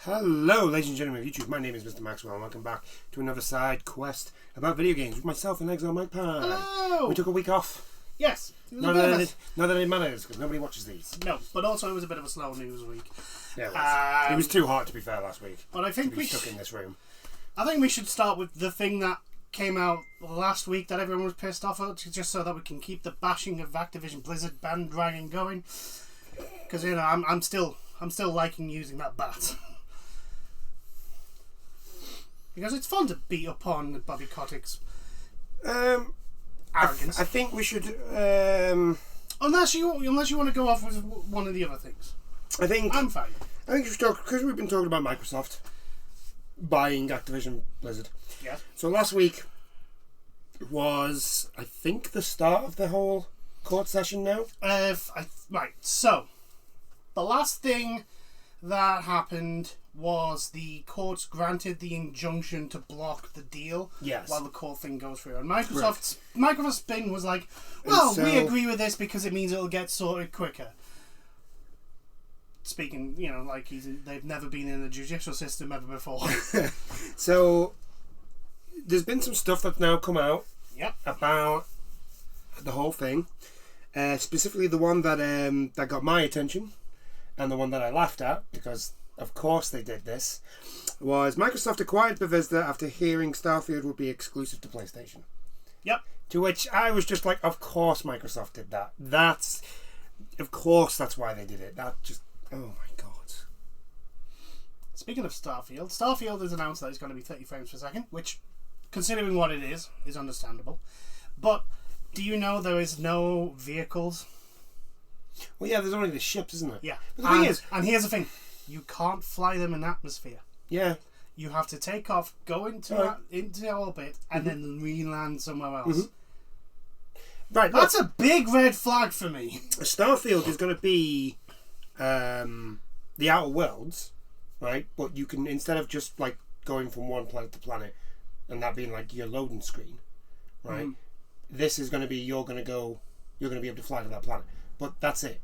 Hello, ladies and gentlemen of YouTube. My name is Mr. Maxwell, and welcome back to another side quest about video games with myself and Exile Mike Pan. Hello! We took a week off. Yes. Not that it matters, because nobody watches these. No, but also it was a bit of a slow news week. Yeah, it was too hot, to be fair, last week. But I think to be stuck in this room. I think we should start with the thing that came out last week that everyone was pissed off at, just so that we can keep the bashing of Activision Blizzard bandwagon going. Because I'm still liking using that bat. Because it's fun to beat up on Bobby Kotick's arrogance. I think we should. Unless you want to go off with one of the other things. I'm fine. I think we should talk, because we've been talking about Microsoft buying Activision Blizzard. Yeah. So last week was, I think, the start of the whole court session now. Right. So the last thing that happened was the courts granted the injunction to block the deal while the court thing goes through. And Microsoft's spin was like, well, we agree with this because it means it'll get sorted quicker. Speaking, like they've never been in the judicial system ever before. So there's been some stuff that's now come out about the whole thing. Specifically the one that got my attention and the one that I laughed at, because of course they did this, was Microsoft acquired Bethesda after hearing Starfield would be exclusive to PlayStation. Yep. To which I was just like, of course Microsoft did that. Of course that's why they did it. That just, oh my god. Speaking of Starfield has announced that it's going to be 30 frames per second, which, considering what it is understandable. But do you know there is no vehicles? Well, yeah, there's only the ships, isn't there? Yeah. But the thing is, and here's the thing. You can't fly them in atmosphere. Yeah. You have to take off, go into orbit, and then re-land somewhere else. Mm-hmm. Right. That's a big red flag for me. Starfield is going to be the Outer Worlds, right? But you can, instead of just like going from one planet to planet and that being like your loading screen, right? This is going to be you're going to be able to fly to that planet. But that's it.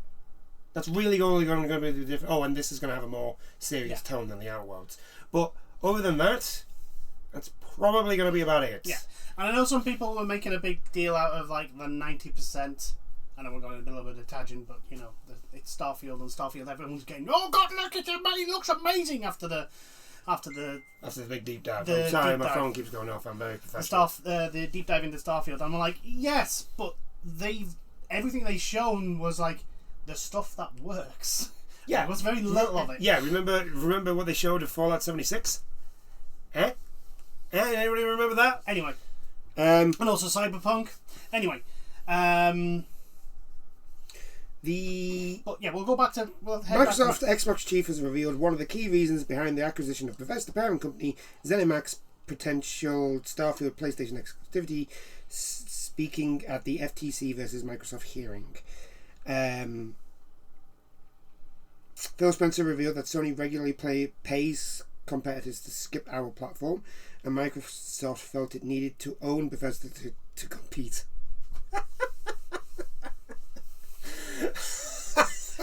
That's really only going to be the difference. Oh, and this is going to have a more serious tone than the Outer Worlds. But other than that, that's probably going to be about it. Yeah. And I know some people were making a big deal out of like the 90%. I know we're going a little bit of a tangent, but it's Starfield and Starfield. Everyone's getting, oh god, look at it, man! It looks amazing after the big deep dive. I'm sorry, my phone keeps going off. I'm very professional. The deep dive into Starfield. I'm like, yes, but everything they've shown was like the stuff that works. Yeah, there was very little of it. Yeah, remember what they showed of Fallout 76? Anybody remember that? Anyway, and also Cyberpunk. Anyway, we'll go back to Microsoft Xbox chief has revealed one of the key reasons behind the acquisition of Bethesda parent company ZeniMax potential Starfield PlayStation exclusivity. Speaking at the FTC versus Microsoft hearing, Phil Spencer revealed that Sony regularly pays competitors to skip our platform, and Microsoft felt it needed to own Bethesda to compete.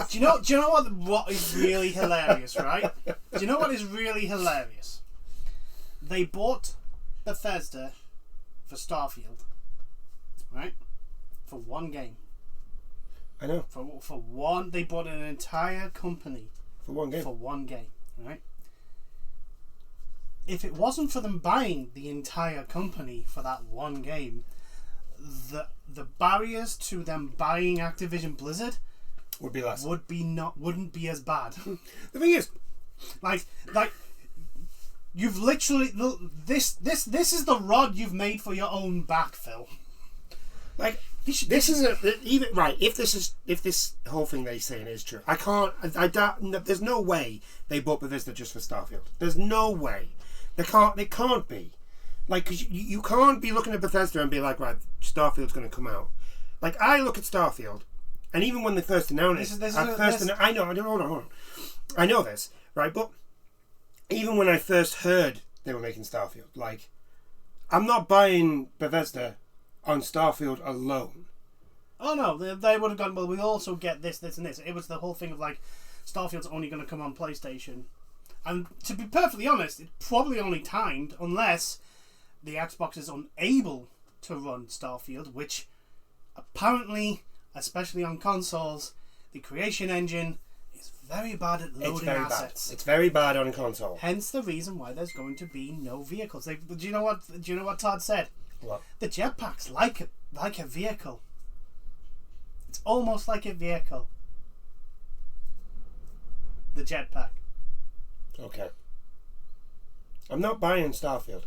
Do you know what is really hilarious, right? Do you know what is really hilarious? They bought Bethesda for Starfield, right? For one game. I know. For one, they bought an entire company for one game, right? If it wasn't for them buying the entire company for that one game, the barriers to them buying Activision Blizzard would be less. Wouldn't be as bad. The thing is, like you've literally this is the rod you've made for your own back, Phil. Like this is even right. If this whole thing they're saying is true, I doubt. There's no way they bought Bethesda just for Starfield. There's no way. They can't be. Like, cause you can't be looking at Bethesda and be like, right, Starfield's going to come out. Like, I look at Starfield, and even when they first announced it, I know. Hold on. I know this, right? But even when I first heard they were making Starfield, like, I'm not buying Bethesda on Starfield alone. Oh no, they would have gone, well, we also get this, and this. It was the whole thing of like, Starfield's only going to come on PlayStation. And to be perfectly honest, it's probably only timed unless the Xbox is unable to run Starfield, which apparently, especially on consoles, the creation engine is very bad at loading assets. It's very bad on console. Hence the reason why there's going to be no vehicles. Do you know what Todd said? What? The jetpack's like a vehicle. It's almost like a vehicle. The jetpack. Okay. I'm not buying Starfield.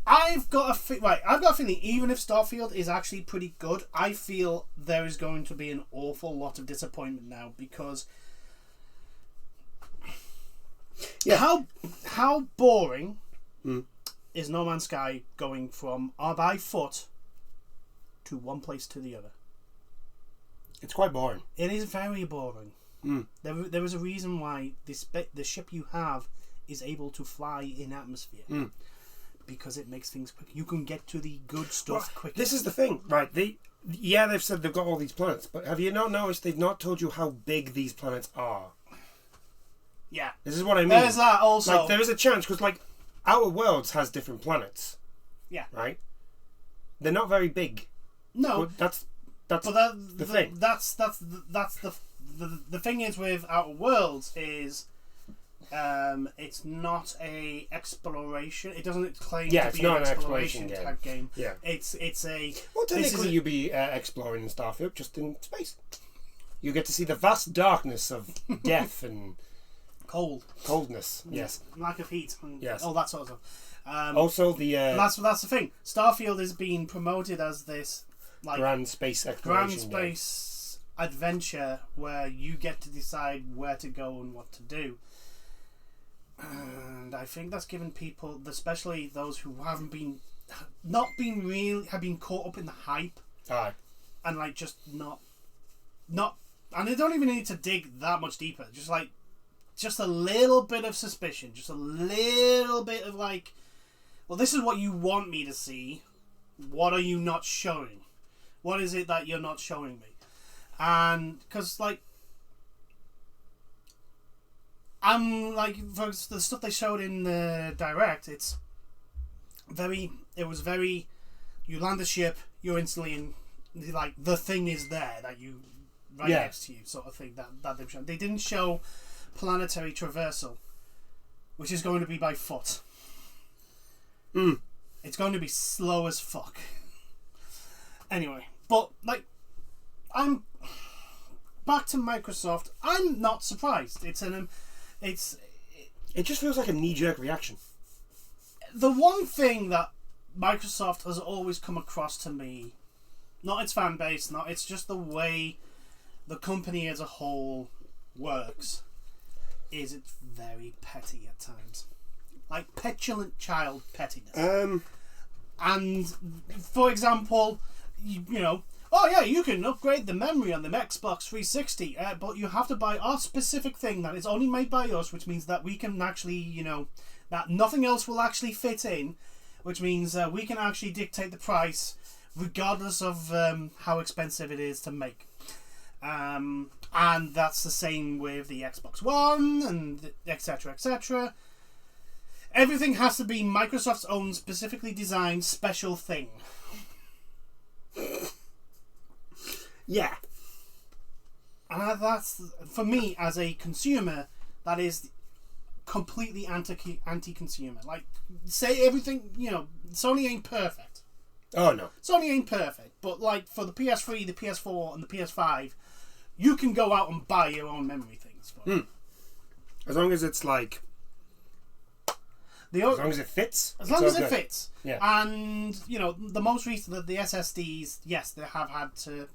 I've got a feeling even if Starfield is actually pretty good, I feel there is going to be an awful lot of disappointment now because how boring is No Man's Sky going from by foot to one place to the other? It's quite boring. It is very boring. There is a reason why the ship you have is able to fly in atmosphere. Because it makes things quick. You can get to the good stuff quicker. This is the thing, right? They've said they've got all these planets, but have you not noticed they've not told you how big these planets are? Yeah. This is what I mean. There's that also. Like, there is a chance, because, like, Outer Worlds has different planets. Yeah. Right? They're not very big. No. But that's the thing. That's the thing is with Outer Worlds is it's not a exploration. It doesn't claim to be an exploration type game. Yeah. It's a. Well, technically, you'd be exploring in Starfield just in space. You get to see the vast darkness of death and coldness. Yes. Lack of heat. And yes. all that sort of stuff. Also, the that's the thing. Starfield is being promoted as this like grand space exploration adventure where you get to decide where to go and what to do. And I think that's given people, especially those who have been caught up in the hype. Aye. And like just not, and they don't even need to dig that much deeper. Just a little bit of suspicion, just a little bit of like, well, this is what you want me to see. What are you not showing? What is it that you're not showing me? And because like, I'm like, for the stuff they showed in the direct, it was very, you land the ship, you're instantly in, like, the thing is there that you next to you, sort of thing that they've shown. They didn't show planetary traversal, which is going to be by foot. It's going to be slow as fuck. Anyway, but like, I'm back to Microsoft. I'm not surprised. It just feels like a knee-jerk reaction. The one thing that Microsoft has always come across to me, not its fan base, it's just the way the company as a whole works, is it's very petty at times. Like petulant child pettiness. And, for example, you know, oh yeah, you can upgrade the memory on the Xbox 360, but you have to buy our specific thing that is only made by us, which means that we can actually, you know, that nothing else will actually fit in, which means we can actually dictate the price regardless of how expensive it is to make. And that's the same with the Xbox One, and etc, etc. Everything has to be Microsoft's own specifically designed special thing. Yeah. And that's, for me, as a consumer, that is completely anti-consumer. Like, say everything, you know, Sony ain't perfect. Oh, no. Sony ain't perfect. But, like, for the PS3, the PS4, and the PS5, you can go out and buy your own memory things. As long as it's, like... as long as it fits. As long as it fits. Yeah. And, you know, the most recent, the SSDs, yes, they have had to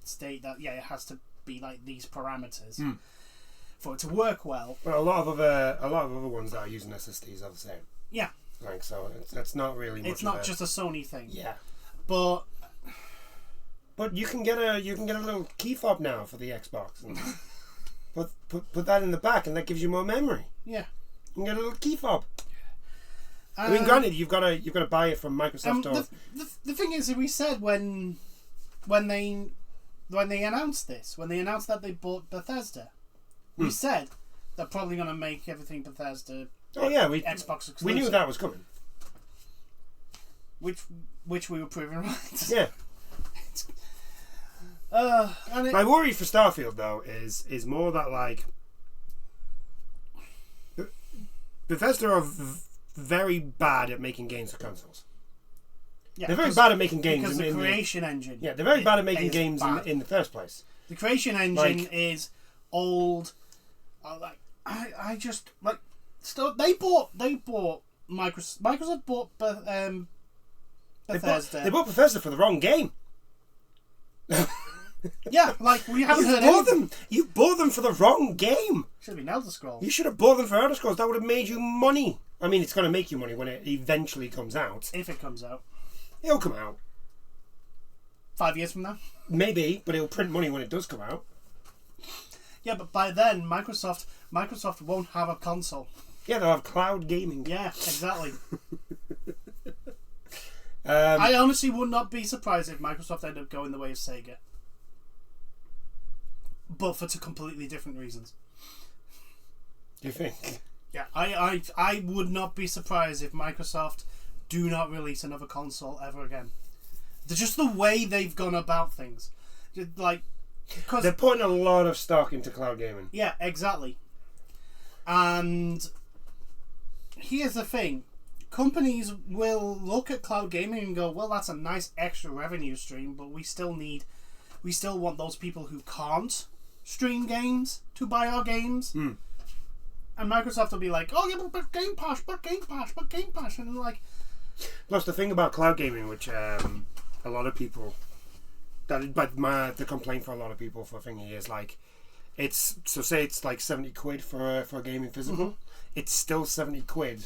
state that, yeah, it has to be like these parameters for it to work well. But a lot of other ones that are using SSDs are the same. Yeah. Like, so it's not really much. It's not just a Sony thing. Yeah. But you can get a little key fob now for the Xbox and put that in the back, and that gives you more memory. Yeah. You can get a little key fob. I mean, granted, you've got to buy it from Microsoft. The thing is, we said when they when they announced this, when they announced that they bought Bethesda, we said they're probably going to make everything Bethesda. Oh yeah, Xbox exclusive. We knew that was coming. Which we were proving right. Yeah. My worry for Starfield though is more that like Bethesda are very bad at making games for consoles. Yeah, they're very bad at making games because the creation engine. Yeah, they're very bad at making games in the first place. The creation engine is old. I just like. Still, they bought Microsoft. Microsoft bought Bethesda. They bought Bethesda for the wrong game. Yeah, like we haven't heard anything. You bought them for the wrong game. Should have been Elder Scrolls. You should have bought them for Elder Scrolls. That would have made you money. I mean, it's going to make you money when it eventually comes out. If it comes out. It'll come out. 5 years from now? Maybe, but it'll print money when it does come out. Yeah, but by then, Microsoft won't have a console. Yeah, they'll have cloud gaming. Yeah, exactly. I honestly would not be surprised if Microsoft ended up going the way of Sega. But for two completely different reasons. Do you think? Yeah, I would not be surprised if Microsoft do not release another console ever again. Just the way they've gone about things. Like, because they're putting a lot of stock into cloud gaming. Yeah, exactly. And here's the thing. Companies will look at cloud gaming and go, well, that's a nice extra revenue stream, but we still want those people who can't stream games to buy our games. And Microsoft will be like, oh yeah, but Game Pass. And they're like... Plus the thing about cloud gaming, which a lot of people... the complaint for a lot of people for thingy is like, say it's like 70 quid for a gaming physical, it's still 70 quid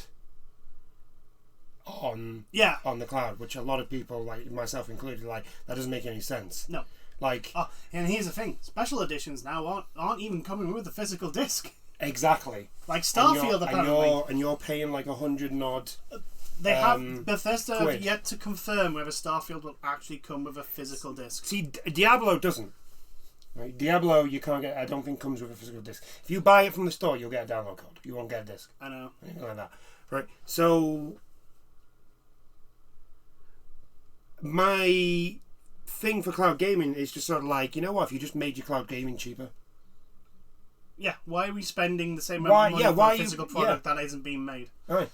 on the cloud, which a lot of people, like myself included, like that doesn't make any sense. No. Like, and here's the thing: special editions now aren't even coming with a physical disc. Exactly. Like Starfield, apparently, and you're paying like 100 and odd. They have Bethesda have yet to confirm whether Starfield will actually come with a physical disc. See, Diablo doesn't. Right? Diablo, you can't get. I don't think comes with a physical disc. If you buy it from the store, you'll get a download code. You won't get a disc. I know. Anything like that, right? So, my thing for cloud gaming is just sort of like, you know what? If you just made your cloud gaming cheaper. Yeah. Why are we spending the same amount of money for a physical product that isn't being made? All right.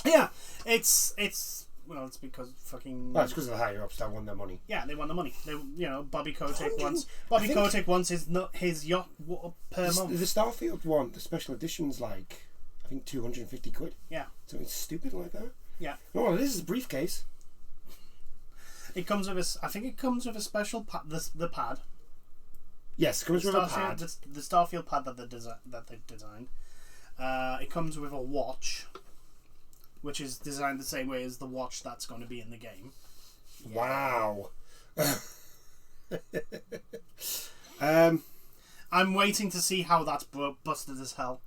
Yeah, it's because fucking. Well, it's because of the higher ups that want their money. Yeah, they want the money. Bobby Kotick wants his yacht per month. The Starfield one, the special edition's like, I think 250 quid. Yeah, something stupid like that. Yeah. No, this is a briefcase. It comes with I think it comes with a special pad. The pad. Yes, it comes with a pad. The Starfield pad that they designed. It comes with a watch, which is designed the same way as the watch that's going to be in the game. Wow. I'm waiting to see how that's busted as hell.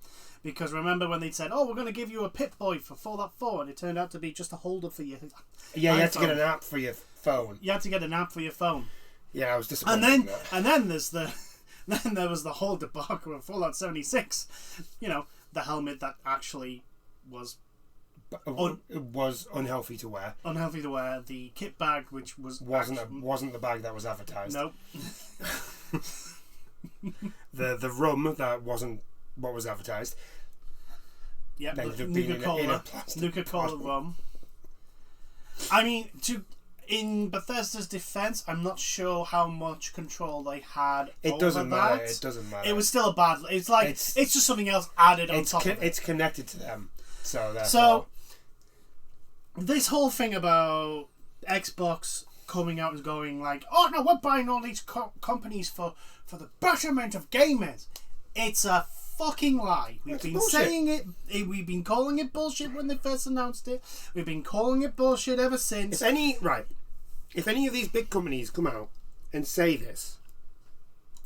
Because remember when they said, oh, we're going to give you a Pip-Boy for Fallout 4, and it turned out to be just a holder for your Yeah, you had to get an app for your phone. You had to get an app for your phone. Yeah, I was disappointed. And then then there was the whole debacle of Fallout 76. The helmet that actually was unhealthy to wear. Unhealthy to wear. The kit bag, which wasn't the bag that was advertised. Nope. the rum that wasn't what was advertised. Yeah, Nuka-Cola rum. I mean, in Bethesda's defense, I'm not sure how much control they had. It doesn't matter. It doesn't matter. It was still a bad. It's like it's just something else added on top of it. It's connected to them. So this whole thing about Xbox coming out and going like, oh no, we're buying all these companies for the betterment of gamers. It's a fucking lie. We've been saying it. We've been calling it bullshit when they first announced it. We've been calling it bullshit ever since. If any of these big companies come out and say this,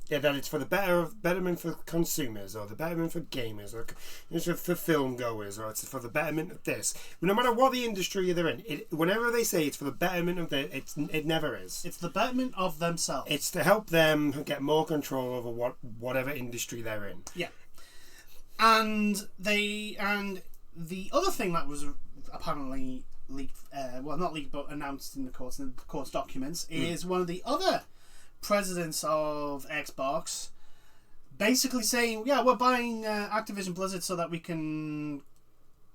Yeah, that it's for the betterment for consumers, or the betterment for gamers, or it's for film goers, or it's for the betterment of this. No matter what the industry they're in, whenever they say it's for the betterment of it never is. It's the betterment of themselves. It's to help them get more control over whatever industry they're in. Yeah, and the other thing that was apparently leaked, well, not leaked, but announced in the court's documents, is one of the other presidents of Xbox basically saying, yeah, we're buying Activision Blizzard so that we can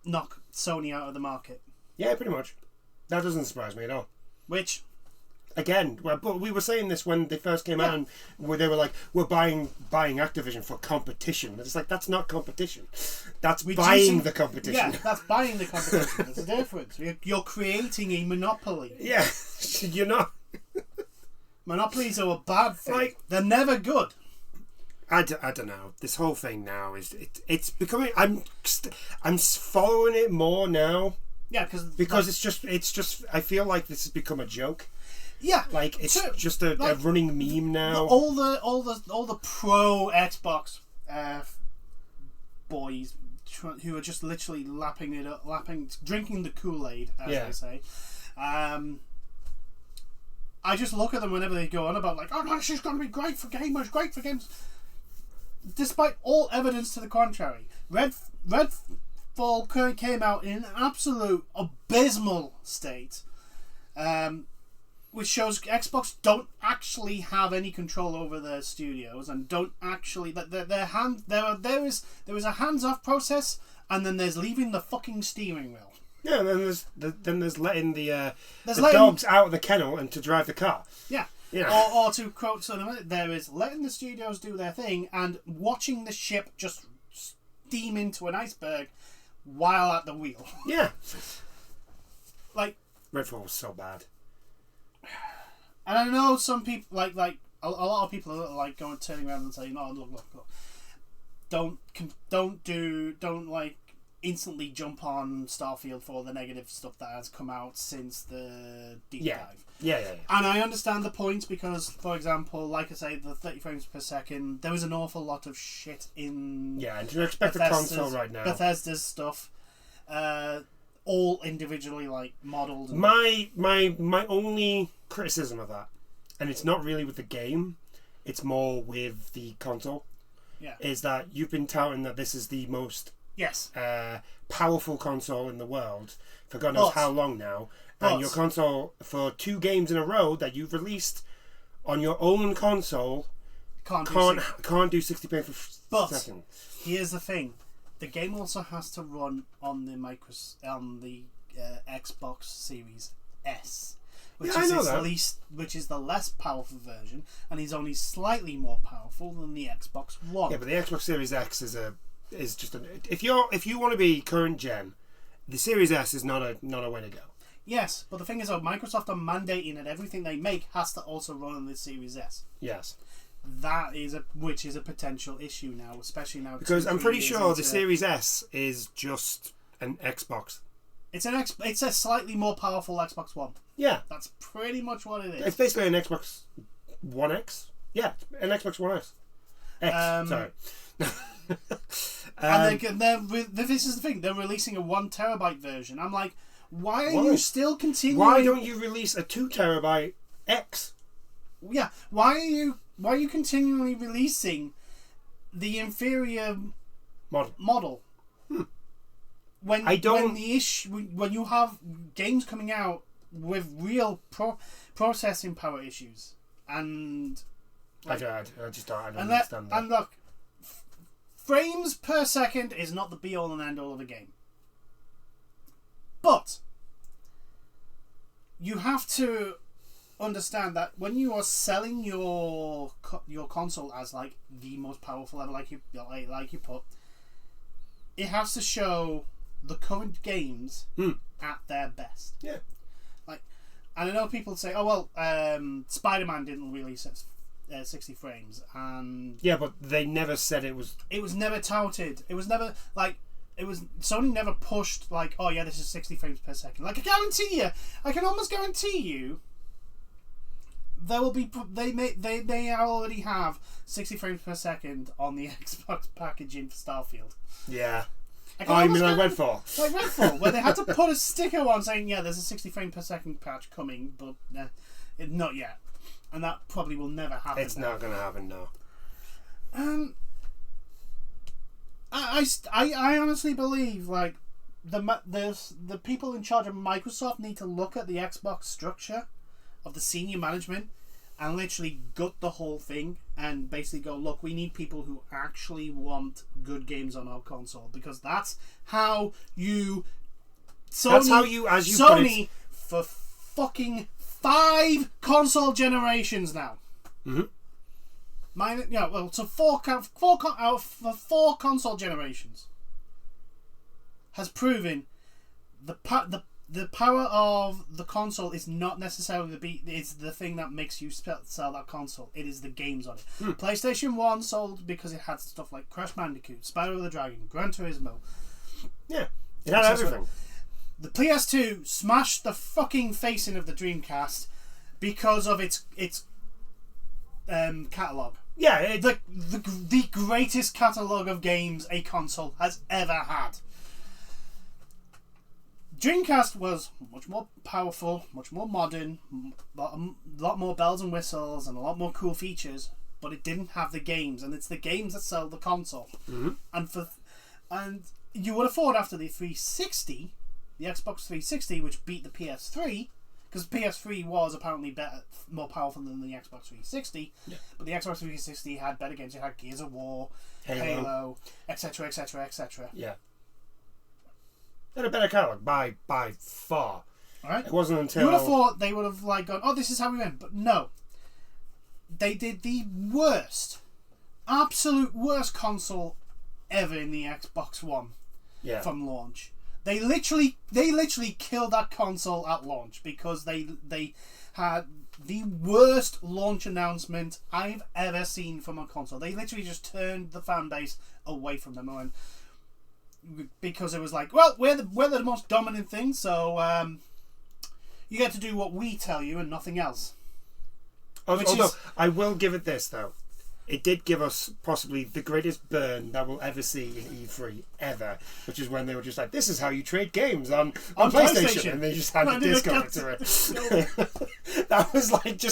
knock Sony out of the market. Yeah, pretty much. That doesn't surprise me at all. Which, again, but we were saying this when they first came out, and where they were like, we're buying Activision for competition. It's like, that's not competition. That's buying the competition. Yeah, that's buying the competition. There's a difference. You're creating a monopoly. Yeah, you're not. Monopolies are a bad thing. Like, they're never good. I don't know. This whole thing now it's becoming. I'm following it more now. Yeah, because it's just. I feel like this has become a joke. Yeah, like it's just a running meme now. All the pro Xbox boys who are just literally drinking the Kool-Aid, as they say. I just look at them whenever they go on about like, oh no, this is going to be great for gamers, despite all evidence to the contrary. Redfall came out in an absolute abysmal state, which shows Xbox don't actually have any control over their studios, and don't actually there is a hands-off process, and then there's leaving the fucking steering wheel. Yeah, and then there's letting the dogs out of the kennel and to drive the car. Yeah. Or to quote someone, there is letting the studios do their thing and watching the ship just steam into an iceberg while at the wheel. Yeah. Like, Redfall was so bad. And I know some people like a lot of people are like turning around and saying, "Oh, look, don't like instantly jump on Starfield for the negative stuff that has come out since the deep dive." Yeah. And I understand the point because, for example, like I say, the 30 frames per second, there was an awful lot of shit in. Yeah, and to expect a console right now. Bethesda's stuff, all individually like modelled. My only criticism of that, and it's not really with the game, it's more with the console. Yeah. Is that you've been touting that this is the most powerful console in the world for God knows how long now, and your console for 2 games in a row that you've released on your own console can't do 60 frames per second. Here's the thing: the game also has to run on the Xbox Series S, which is the less powerful version, and is only slightly more powerful than the Xbox One. Yeah, but the Xbox Series X is just if you want to be current gen, the Series S is not a way to go. Yes, but the thing is, Microsoft are mandating that everything they make has to also run on the Series S. Yes, which is a potential issue now, especially now because I'm pretty sure the Series S is just an Xbox. It's a slightly more powerful Xbox One. Yeah, that's pretty much what it is. It's basically an Xbox One X. Yeah, an Xbox One S. Sorry. And this is the thing: they're releasing a 1 terabyte version. I'm like, why are you still continuing? Why don't you release a 2 terabyte X? Yeah, why are you continually releasing the inferior model? When you have games coming out with real processing power issues, and like, I just don't understand that. And look, frames per second is not the be all and end all of a game, but you have to understand that when you are selling your console as like the most powerful ever, like you put, it has to show the current games at their best. Yeah. Like, and I know people say, "Oh well, Spider-Man didn't release at 60 frames," and yeah, but they never said it was. It was never touted. It was never like. Sony never pushed like, "Oh yeah, this is 60 frames per second." Like I can almost guarantee you, there will be they may already have 60 frames per second on the Xbox packaging for Starfield. Yeah. I mean, like Redfall. Like Redfall, where they had to put a sticker on saying, yeah, there's a 60 frame per second patch coming, but not yet. And that probably will never happen. It's not going to happen, no. I honestly believe, like, the people in charge of Microsoft need to look at the Xbox structure of the senior management and literally gut the whole thing and basically go, look, we need people who actually want good games on our console, because that's how you Sony for fucking 5 console generations now. So 4 console generations has proven the power of the console is not necessarily it's the thing that makes you sell that console. It is the games on it. PlayStation 1 sold because it had stuff like Crash Bandicoot, Spyro the Dragon, Gran Turismo. Yeah, it had everything. The PS2 smashed the fucking facing of the Dreamcast because of its catalogue. Yeah, the greatest catalogue of games a console has ever had. Dreamcast was much more powerful, much more modern, a lot more bells and whistles and a lot more cool features, but it didn't have the games, and it's the games that sell the console. And you would have thought after the 360, the Xbox 360, which beat the PS3, because PS3 was apparently more powerful than the Xbox 360, but the Xbox 360 had better games. It had Gears of War, Halo, etc., etc., etc. Yeah. They had a better catalogue by far. Alright? It wasn't until... You would have thought they would have like gone, oh, this is how we went. But no. They did the absolute worst console ever in the Xbox One from launch. They literally killed that console at launch because they had the worst launch announcement I've ever seen from a console. They literally just turned the fan base away from them and because it was like, well, we're the most dominant thing, so you get to do what we tell you and nothing else. Although I will give it this though, it did give us possibly the greatest burn that we'll ever see in E3 ever, which is when they were just like, this is how you trade games on PlayStation, and they just had the disc over to it. That was like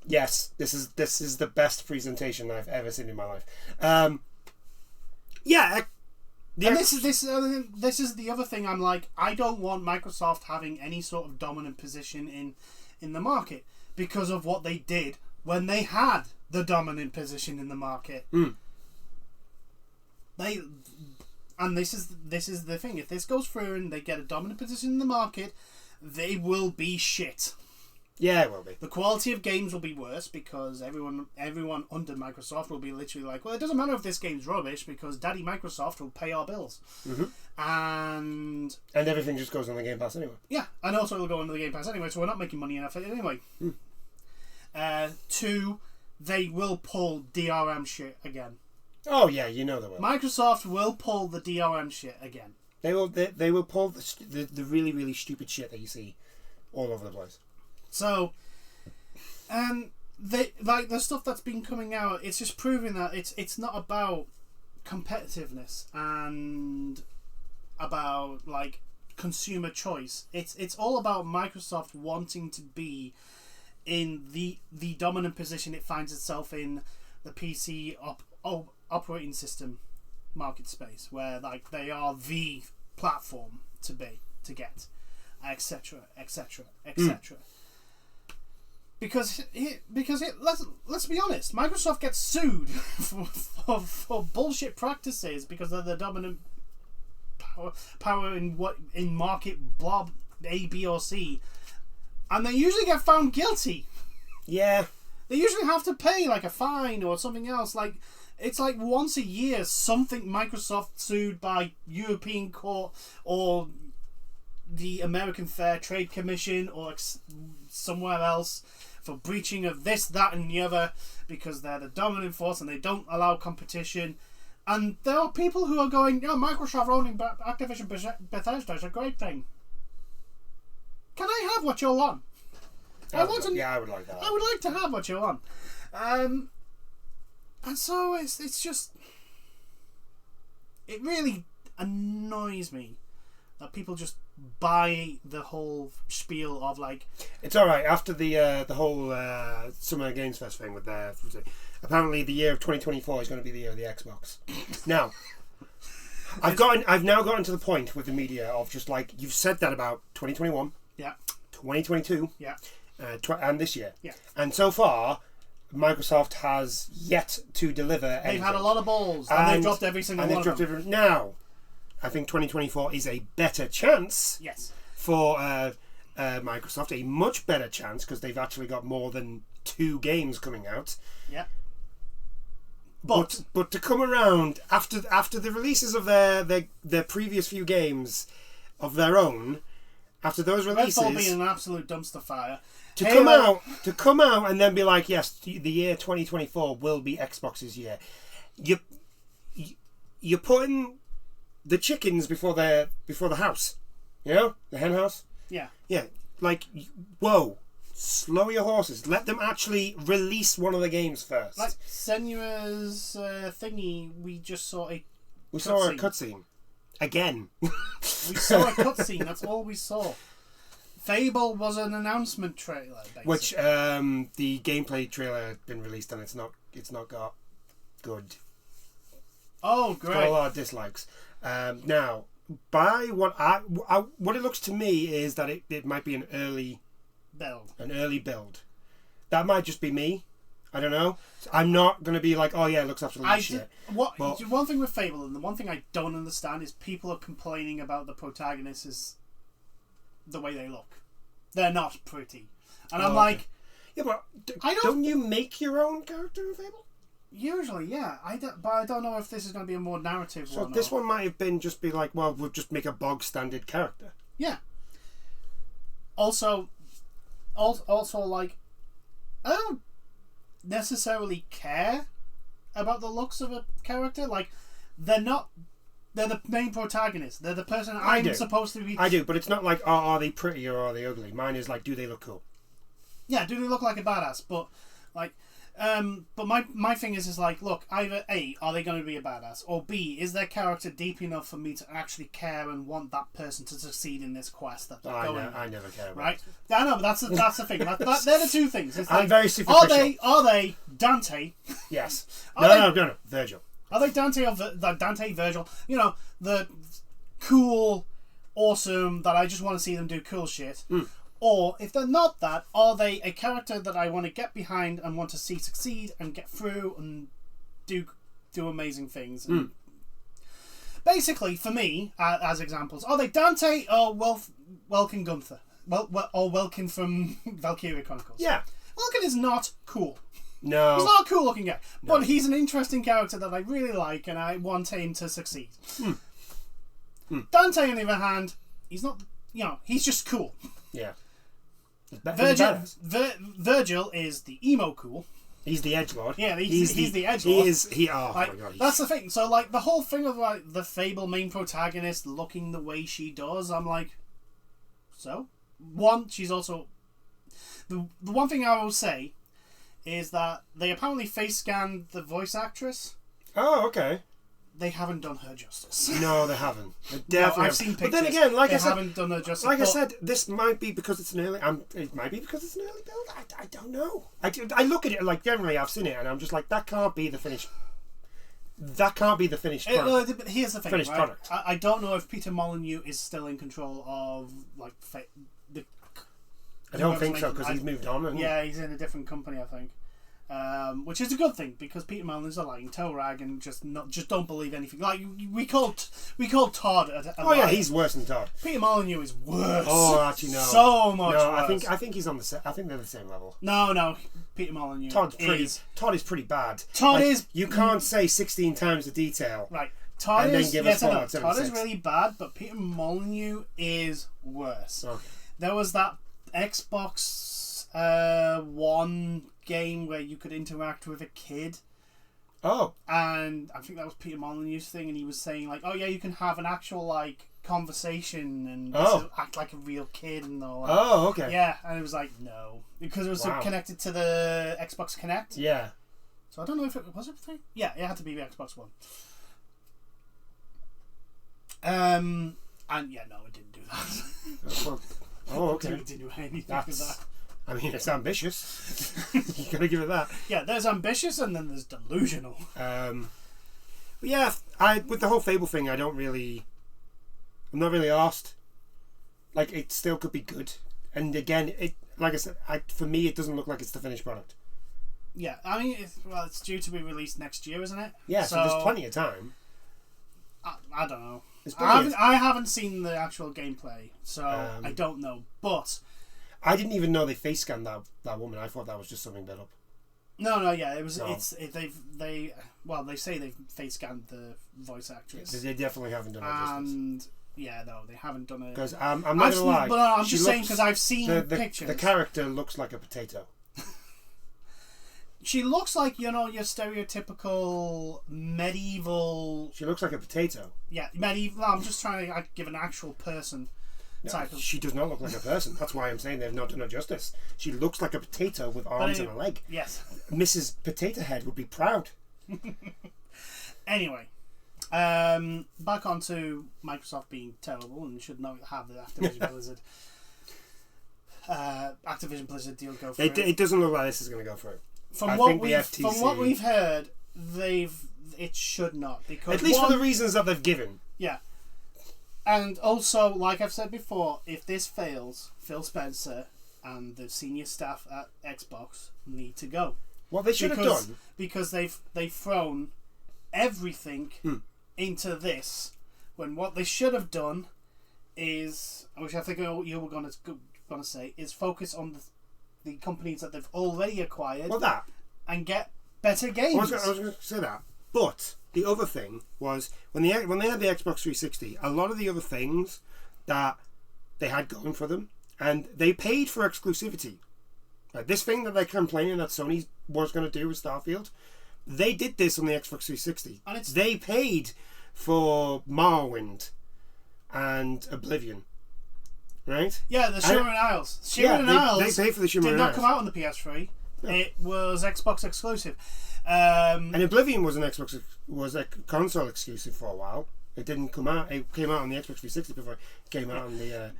yes, this is the best presentation I've ever seen in my life. And this is the other thing. I'm like, I don't want Microsoft having any sort of dominant position in the market because of what they did when they had the dominant position in the market. This is the thing. If this goes through and they get a dominant position in the market, they will be shit. Yeah, it will be. The quality of games will be worse because everyone under Microsoft will be literally like, well, it doesn't matter if this game's rubbish because Daddy Microsoft will pay our bills. And everything just goes on the Game Pass anyway. Yeah, and also it'll go on the Game Pass anyway, so we're not making money enough it anyway. 2, they will pull DRM shit again. Oh yeah, you know they will. Microsoft will pull the DRM shit again. They will pull the really, really stupid shit that you see all over the place. So, they like the stuff that's been coming out. It's just proving that it's not about competitiveness and about like consumer choice. It's all about Microsoft wanting to be in the dominant position it finds itself in the PC operating system market space, where like they are the platform to get, etc., etc., etc. Because let's be honest, Microsoft gets sued for bullshit practices because they're the dominant power in market blob A, B, or C, and they usually get found guilty. Yeah, they usually have to pay like a fine or something else. Like it's like once a year something Microsoft sued by European Court or the American Fair Trade Commission or somewhere else for breaching of this, that, and the other because they're the dominant force and they don't allow competition. And there are people who are going, yeah, Microsoft owning Activision Bethesda is a great thing. Can I have what you're on? I would like that. I would like to have what you want. And so it's just... It really annoys me that people just buy the whole spiel of like... It's alright, after the whole Summer Games Fest thing with their... Apparently the year of 2024 is going to be the year of the Xbox. Now, I've now gotten to the point with the media of just like, you've said that about 2021, 2022, and this year. Yeah. And so far, Microsoft has yet to deliver anything. They've had a lot of balls, and they've dropped every single one of them. Now, I think 2024 is a better chance for Microsoft, a much better chance, because they've actually got more than 2 games coming out. Yeah. But to come around after the releases of their previous few games of their own, after those releases, Redfall being an absolute dumpster fire, to come out and then be like, yes, the year 2024 will be Xbox's year. You're putting the chickens before the house, you know, the hen house. Yeah. Yeah. Like, whoa. Slow your horses. Let them actually release one of the games first. Like Senua's thingy, we just saw a cutscene. Again. We saw a cutscene. That's all we saw. Fable was an announcement trailer, basically. Which the gameplay trailer had been released and it's not got good. Oh, great! Got a lot of dislikes. Now, by what it looks to me is that it might be an early build. That might just be me. I don't know. I'm not going to be like, oh yeah, it looks absolutely shit. One thing with Fable, and the one thing I don't understand, is people are complaining about the protagonists is the way they look. They're not pretty. And I'm like... Yeah, but don't you make your own character in Fable? Usually, yeah. But I don't know if this is going to be a more narrative one. So this one might have been just be like, well, we'll just make a bog standard character. Yeah. Also, like, I don't necessarily care about the looks of a character. Like, they're the main protagonist. They're the person I'm supposed to be. I do, but it's not like, are they pretty or are they ugly? Mine is like, do they look cool? Yeah, do they look like a badass? But like, but my thing is like, look, either A, are they going to be a badass, or B, is their character deep enough for me to actually care and want that person to succeed in this quest that they're going on? I never care about right? I know, but that's the thing. They're the two things. It's I'm very superficial. Are they Dante? Yes. No. Virgil. Are they Dante, Virgil? You know, the cool, awesome, that I just want to see them do cool shit. Mm. Or, if they're not that, are they a character that I want to get behind and want to see succeed and get through and do amazing things? Mm. Basically, for me, as examples, are they Dante or Welkin Gunther? Or Welkin from Valkyria Chronicles? Yeah. Welkin is not cool. No. He's not a cool looking guy. No. But he's an interesting character that I really like and I want him to succeed. Mm. Mm. Dante, on the other hand, he's not, he's just cool. Yeah. Virgil is the emo cool. He's the edgelord. Yeah, he's the edgelord. Oh my god. That's the thing. So, like, the whole thing of, like, the Fable main protagonist looking the way she does, I'm like, so? One, she's also... The one thing I will say is that they apparently face scanned the voice actress. Oh, okay. They haven't done her justice. No, they haven't. They definitely I've seen pictures. But then again, like I said, haven't done her justice. Like I said, this might be because it's an early. It might be because it's an early build. I don't know. I look at it like generally I've seen it and I'm just like, that can't be the finished. That can't be the finished product. Here's the thing, finished product. I don't know if Peter Molyneux is still in control of like the. I don't think so because he's moved on. Yeah, he's in a different company, I think. Which is a good thing because Peter Molyneux's a lying toe rag and just don't believe anything. Like we called Todd. He's worse than Todd. Peter Molyneux is worse. Oh, actually no, so much worse. I think he's on the. I think they're the same level. No, Peter Molyneux. Todd is pretty bad. Todd is. You can't say 16 times the detail. Right. Todd and is. Then give Todd is really bad, but Peter Molyneux is worse. Okay. There was that Xbox One game where you could interact with a kid. Oh. And I think that was Peter Molyneux's thing, and he was saying like, oh yeah, you can have an actual like conversation and act like a real kid and all that. Oh, okay. Yeah, and it was like, no. Because it was connected to the Xbox Connect. Yeah. So I don't know if it was it 3? Yeah, it had to be the Xbox One. And yeah, no, it didn't do that. Okay. It didn't do anything with that. I mean, it's ambitious. You gotta give it that. Yeah, there's ambitious and then there's delusional. Yeah, with the whole Fable thing, I'm not really arsed. Like, it still could be good. And again, like I said, for me, it doesn't look like it's the finished product. Yeah, I mean, it's due to be released next year, isn't it? Yeah, so there's plenty of time. I don't know. I haven't seen the actual gameplay, so I don't know. But I didn't even know they face scanned that woman. I thought that was just something built up. No, yeah, it was. No. They say they've face scanned the voice actress. They definitely haven't done it justice. And yeah, no, they haven't done it. Because I'm not gonna lie. But no, I'm just saying because I've seen pictures. The character looks like a potato. She looks like, your stereotypical medieval... She looks like a potato. Yeah, medieval... I'm just trying to give an actual person type of... She does not look like a person. That's why I'm saying they've not done her justice. She looks like a potato with arms and a leg. Yes. Mrs. Potato Head would be proud. Anyway. Back onto Microsoft being terrible and should not have the Activision Blizzard... Activision Blizzard deal go through. It doesn't look like this is going to go through. From what we've heard, it should not, because at least for the reasons that they've given. Yeah, and also, like I've said before, if this fails, Phil Spencer and the senior staff at Xbox need to go. What they should have done, because they've thrown everything into this, when what they should have done is, which I think you were going to say, is focus on the companies that they've already acquired, and get better games. I was going to say that, but the other thing was when they had the Xbox 360, a lot of the other things that they had going for them, and they paid for exclusivity. Like this thing that they're complaining that Sony was going to do with Starfield, they did this on the Xbox 360. And they paid for Morrowind and Oblivion. Right? Yeah, the Shimmering Isles. Shimmering Isles they pay for the Shimmering did not Isles. come out on the PS3. No. It was Xbox exclusive. And Oblivion was a console exclusive for a while. It didn't come out. It came out on the Xbox 360 before it came out on the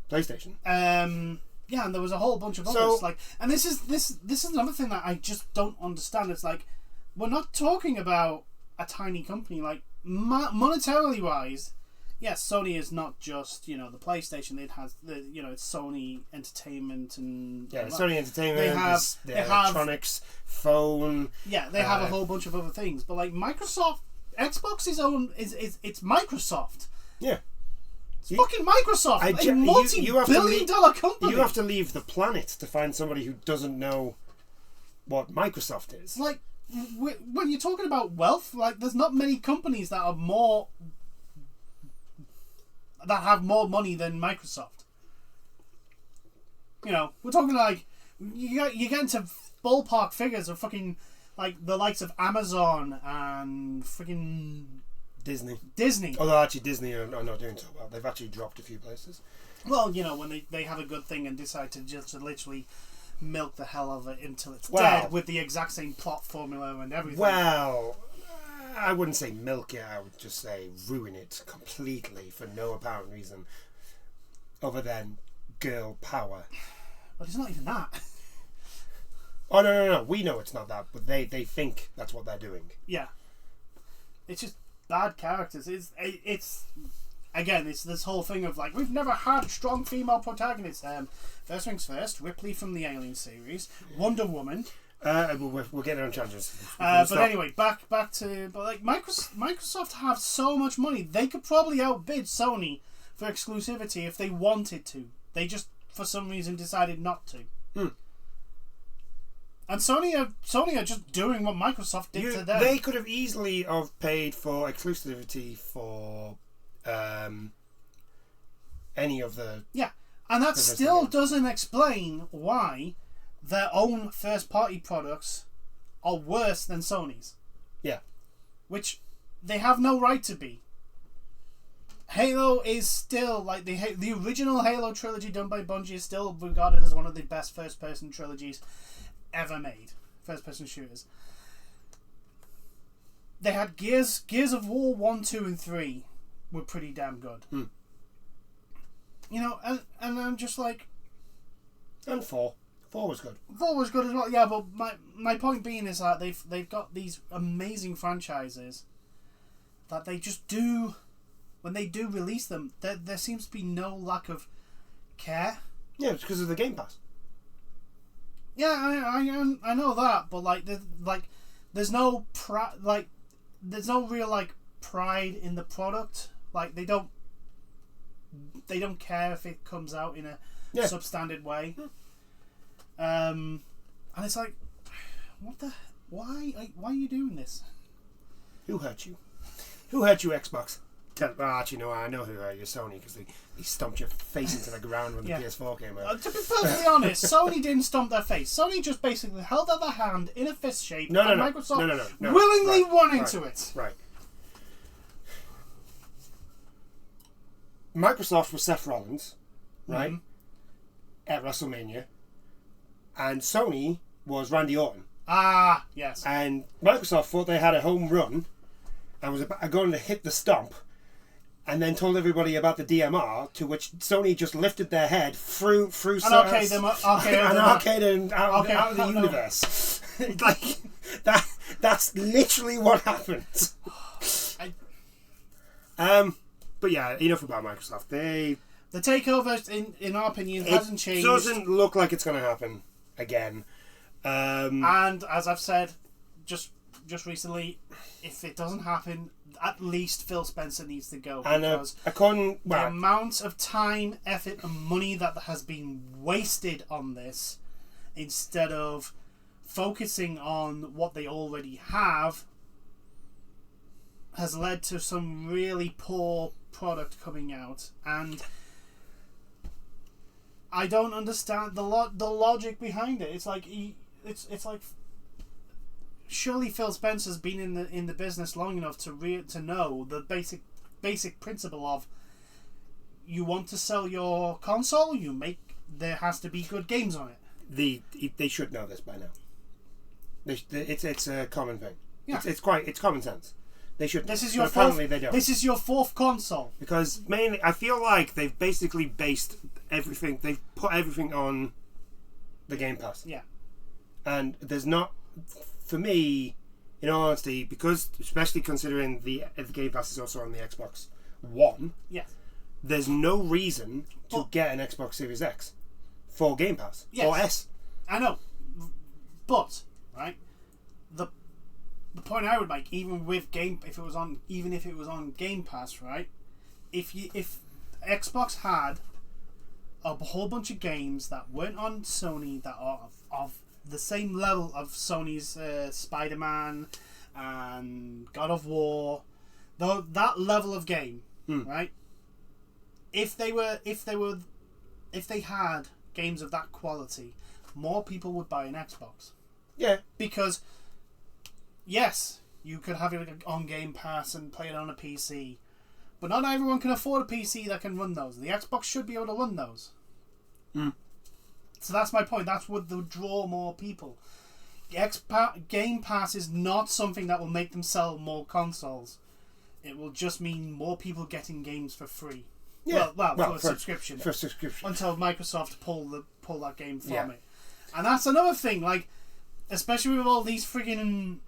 PlayStation. Yeah, and there was a whole bunch of others. And this is another thing that I just don't understand. It's like, we're not talking about a tiny company. Like, monetarily wise, yes, Sony is not just, the PlayStation. It has it's Sony Entertainment and Sony Entertainment. They have electronics, phone. Yeah, they have a whole bunch of other things. But like Microsoft, Xbox it's Microsoft. Yeah, it's fucking Microsoft. A multi-billion-dollar company. You have to leave the planet to find somebody who doesn't know what Microsoft is. Like when you're talking about wealth, like there's not many companies that have more money than Microsoft. We're talking like you get into ballpark figures of fucking like the likes of Amazon and freaking Disney. Although actually Disney are not doing so well. They've actually dropped a few places. Well, when they have a good thing and decide to just literally milk the hell of it until it's dead with the exact same plot formula and everything. Well, I wouldn't say milk it, I would just say ruin it completely for no apparent reason other than girl power. But it's not even that. Oh, no. We know it's not that, but they think that's what they're doing. Yeah. It's just bad characters. It's again, it's this whole thing of like, we've never had strong female protagonists. First things first, Ripley from the Alien series, Wonder Woman. We'll get on tangents. But anyway, back to Microsoft have so much money, they could probably outbid Sony for exclusivity if they wanted to. They just for some reason decided not to. And Sony are just doing what Microsoft did to them. They could have easily have paid for exclusivity for any of the and that still doesn't explain why their own first-party products are worse than Sony's. Yeah. Which they have no right to be. Halo is still, like, the original Halo trilogy done by Bungie is still regarded as one of the best first-person trilogies ever made. First-person shooters. They had Gears of War 1, 2, and 3 were pretty damn good. You know, and I'm just like... And 4. 4 was good. 4 was good as well, yeah, but my point being is that they've got these amazing franchises that they just do... When they do release them, there seems to be no lack of care. Yeah, it's because of the Game Pass. Yeah, I know that, but there's no there's no real pride in the product. Like they don't care if it comes out in a substandard way. And it's like, why are you doing this? Who hurt you? Who hurt you, Xbox? Actually, no, I know who hurt you, Sony, because they stomped your face into the ground when the PS4 came out. To be perfectly honest, Sony didn't stomp their face. Sony just basically held out their hand in a fist shape, Microsoft willingly won into it. Right. Microsoft was Seth Rollins, right, at WrestleMania, and Sony was Randy Orton. Ah, yes. And Microsoft thought they had a home run and was going to hit the stomp, and then told everybody about the DMR, to which Sony just lifted their head through and arcade them out of the universe. Like that's literally what happened. But yeah, enough about Microsoft. The takeover, in our opinion, hasn't changed. It doesn't look like it's going to happen again. And as I've said, just recently, if it doesn't happen, at least Phil Spencer needs to go, because the amount of time, effort, and money that has been wasted on this, instead of focusing on what they already have, has led to some really poor product coming out. And I don't understand the logic behind it. It's like surely Phil Spencer's been in the business long enough to know the basic principle of, you want to sell your console, there has to be good games on it. They should know this by now. It's a common thing. Yeah. It's common sense. They should. This is your fourth console. Because mainly, I feel like they've basically based everything. They've put everything on the Game Pass. Yeah. And there's not, for me, in all honesty, because especially considering the Game Pass is also on the Xbox One. Yeah. There's no reason to get an Xbox Series X for Game Pass or S. I know, but right, the point I would make, even if it was on Game Pass, right? If Xbox had a whole bunch of games that weren't on Sony that are of the same level of Sony's Spider-Man and God of War, though that level of game, right? If they had games of that quality, more people would buy an Xbox. Yeah. Because yes, you could have it on Game Pass and play it on a PC, but not everyone can afford a PC that can run those. The Xbox should be able to run those. So that's my point. That's what would draw more people. Game Pass is not something that will make them sell more consoles. It will just mean more people getting games for free. Yeah. Well, for subscription. For subscription. Until Microsoft pull that game from it. And that's another thing, like, especially with all these friggin'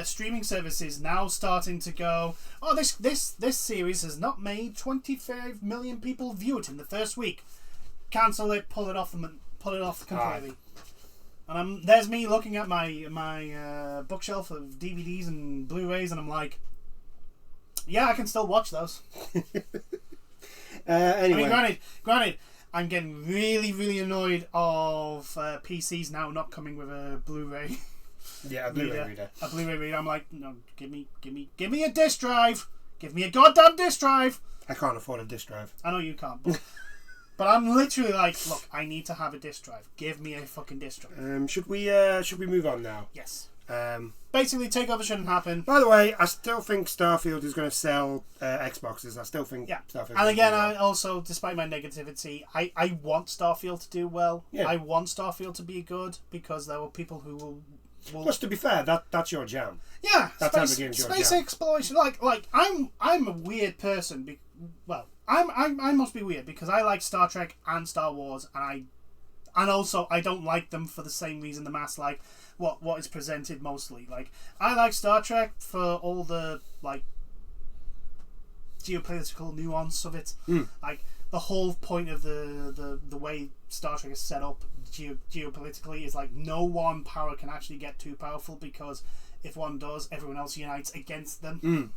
streaming services now starting to go, oh, this series has not made 25 million people view it in the first week. Cancel it, pull it off completely. And there's me looking at my bookshelf of DVDs and Blu-rays, and I'm like, yeah, I can still watch those. Anyway. I mean, granted, I'm getting really, really annoyed of PCs now not coming with a Blu-ray. Yeah, a Blu-ray reader. A Blu-ray reader. I'm like, no, give me a disc drive. Give me a goddamn disc drive. I can't afford a disc drive. I know you can't, but I'm literally like, look, I need to have a disc drive. Give me a fucking disc drive. Should we move on now? Yes. Basically, takeover shouldn't happen. By the way, I still think Starfield is going to sell Xboxes. I still think Starfield. And again, I also, despite my negativity, I want Starfield to do well. Yeah. I want Starfield to be good because there were people who will. Plus, to be fair, that's your jam. Yeah, that's space exploration. Like I'm a weird person. I must be weird because I like Star Trek and Star Wars, and also I don't like them for the same reason the mass like what is presented mostly. Like I like Star Trek for all the like geopolitical nuance of it. Like the whole point of the way Star Trek is set up geopolitically is like no one power can actually get too powerful because if one does, everyone else unites against them.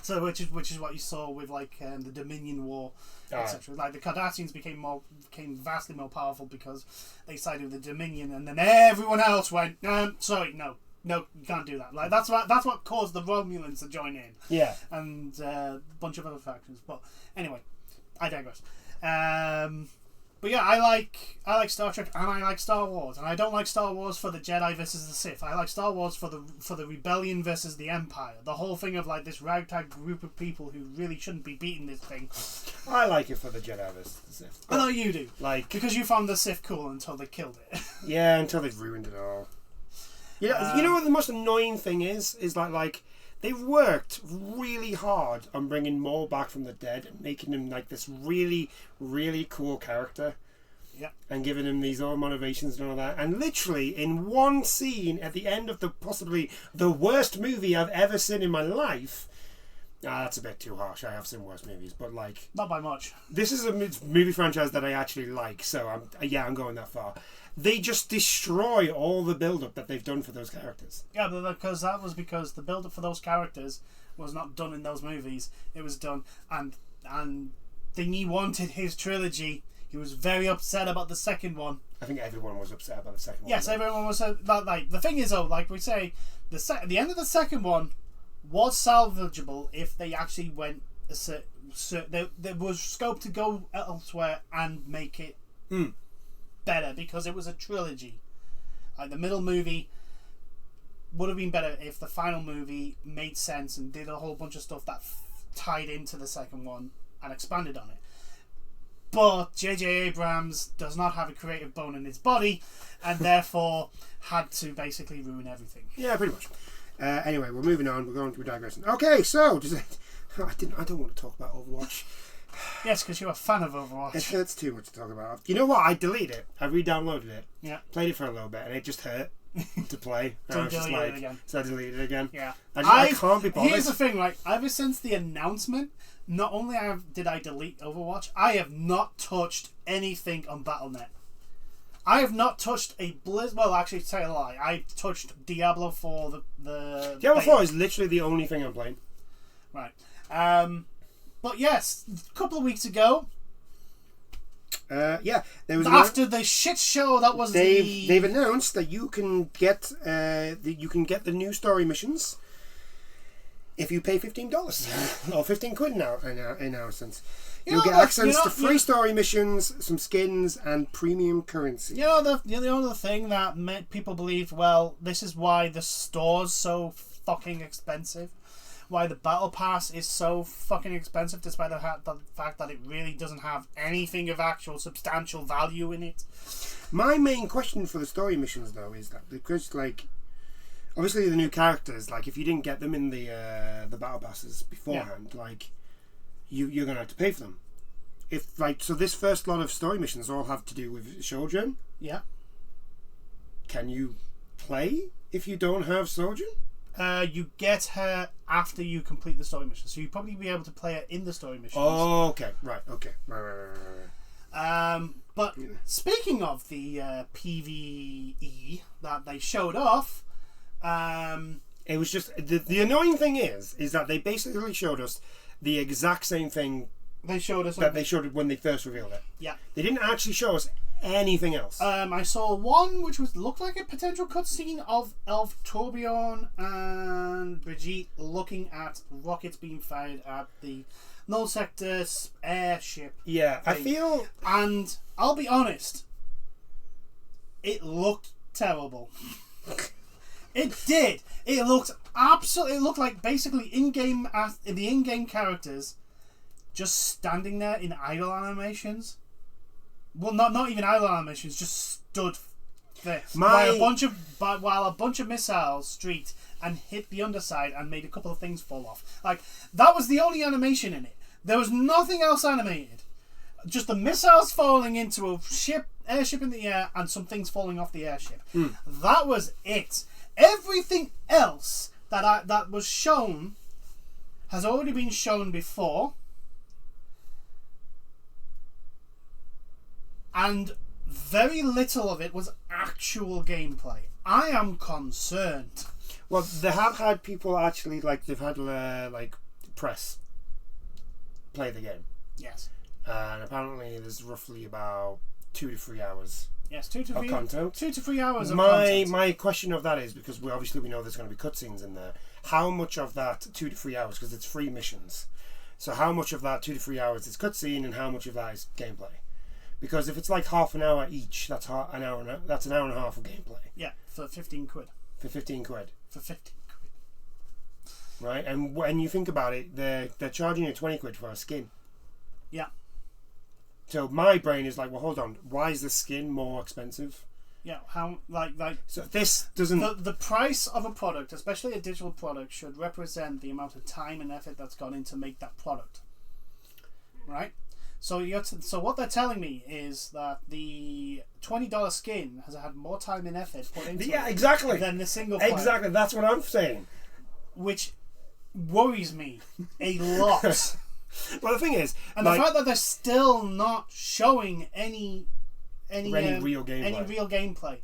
So which is what you saw with like the Dominion War, etc. Like the Cardassians became vastly more powerful because they sided with the Dominion, and then everyone else went, sorry, no, you can't do that. Like that's what caused the Romulans to join in. Yeah, and a bunch of other factions. But anyway, I digress. But yeah, I like Star Trek and I like Star Wars, and I don't like Star Wars for the Jedi versus the Sith. I like Star Wars for the Rebellion versus the Empire. The whole thing of like this ragtag group of people who really shouldn't be beating this thing. I like it for the Jedi versus the Sith. I know you do, like because you found the Sith cool until they killed it. Yeah, until they've ruined it all. Yeah, you know what the most annoying thing is like. They've worked really hard on bringing Maul back from the dead and making him like this really, really cool character. Yeah. And giving him these all motivations and all that. And literally in one scene at the end of possibly the worst movie I've ever seen in my life. That's a bit too harsh. I have seen worse movies, but like not by much. This is a movie franchise that I actually like, so I'm going that far. They just destroy all the build-up that they've done for those characters. Yeah, but because the build-up for those characters was not done in those movies. It was done, and he wanted his trilogy. He was very upset about the second one. I think everyone was upset about the second one. Yes, everyone was. Like the thing is, though, like we say, the end of the second one was salvageable if they actually went. There was scope to go elsewhere and make it. Better because it was a trilogy. Like the middle movie would have been better if the final movie made sense and did a whole bunch of stuff that tied into the second one and expanded on it. But J.J. Abrams does not have a creative bone in his body and therefore had to basically ruin everything. Yeah, pretty much. Anyway, we're moving on. We're going to digressing. Okay, so I don't want to talk about Overwatch. Yes, because you're a fan of Overwatch. It hurts too much to talk about. You know what? I deleted it. I re-downloaded it. Yeah. Played it for a little bit, and it just hurt to play. So I deleted it again. So I deleted it again. Yeah. I can't be bothered. Here's the thing, right? Ever since the announcement, not only did I delete Overwatch, I have not touched anything on Battle.net. I have not touched a Blizz. Well, actually, to tell you a lie, I touched Diablo 4. The Diablo 4 is literally the only thing I'm playing. Right. But yes, a couple of weeks ago. There was after the shit show that was. They've announced that you can get the new story missions if you pay $15 or 15 quid now in our sense. You'll get access to free story missions, some skins, and premium currency. The other thing that made people believe, well, this is why the store's so fucking expensive. Why the battle pass is so fucking expensive, despite the fact that it really doesn't have anything of actual substantial value in it. My main question for the story missions, though, is that because, like, obviously the new characters, like, if you didn't get them in the battle passes beforehand, like, you're gonna have to pay for them. If so this first lot of story missions all have to do with Sojourn. Yeah. Can you play if you don't have Sojourn? You get her after you complete the story mission, so you'll probably be able to play her in the story missions. Oh, okay, right. But speaking of the PvE that they showed off, it was just the annoying thing is that they basically showed us the exact same thing they showed us that they showed when they first revealed it. Yeah, they didn't actually show us anything else. I saw one which looked like a potential cutscene of Torbjorn and Brigitte looking at rockets being fired at the Null Sector airship. Yeah, thing. And I'll be honest, it looked terrible. It did. It looked absolutely. It looked like basically the in-game characters just standing there in idle animations. Well, not even idle animations. Just stood there while a bunch of missiles streaked and hit the underside and made a couple of things fall off. Like, that was the only animation in it. There was nothing else animated. Just the missiles falling into a airship in the air, and some things falling off the airship. That was it. Everything else that was shown has already been shown before, and very little of it was actual gameplay. I am concerned. Well, they have had people actually, like, they've had press play the game. Yes. And apparently there's roughly about 2 to 3 hours. Yes, 2 to 3 of content. 2 to 3 hours of content. My question of that is, because we know there's going to be cutscenes in there, how much of that 2 to 3 hours, because it's 3 missions, so how much of that 2 to 3 hours is cutscene and how much of that is gameplay? Because if it's like half an hour each, that's an hour and a half of gameplay. Yeah, for 15 quid. For 15 quid. For 15 quid. Right, and when you think about it, they're charging you 20 quid for a skin. Yeah. So my brain is like, well, hold on, why is the skin more expensive? Yeah, how like so this doesn't the price of a product, especially a digital product, should represent the amount of time and effort that's gone in to make that product. Right? So so what they're telling me is that the $20 skin has had more time and effort put into it than the single player. Exactly, that's what I'm saying. Which worries me a lot. Well, the thing is, and the fact that they're still not showing any real gameplay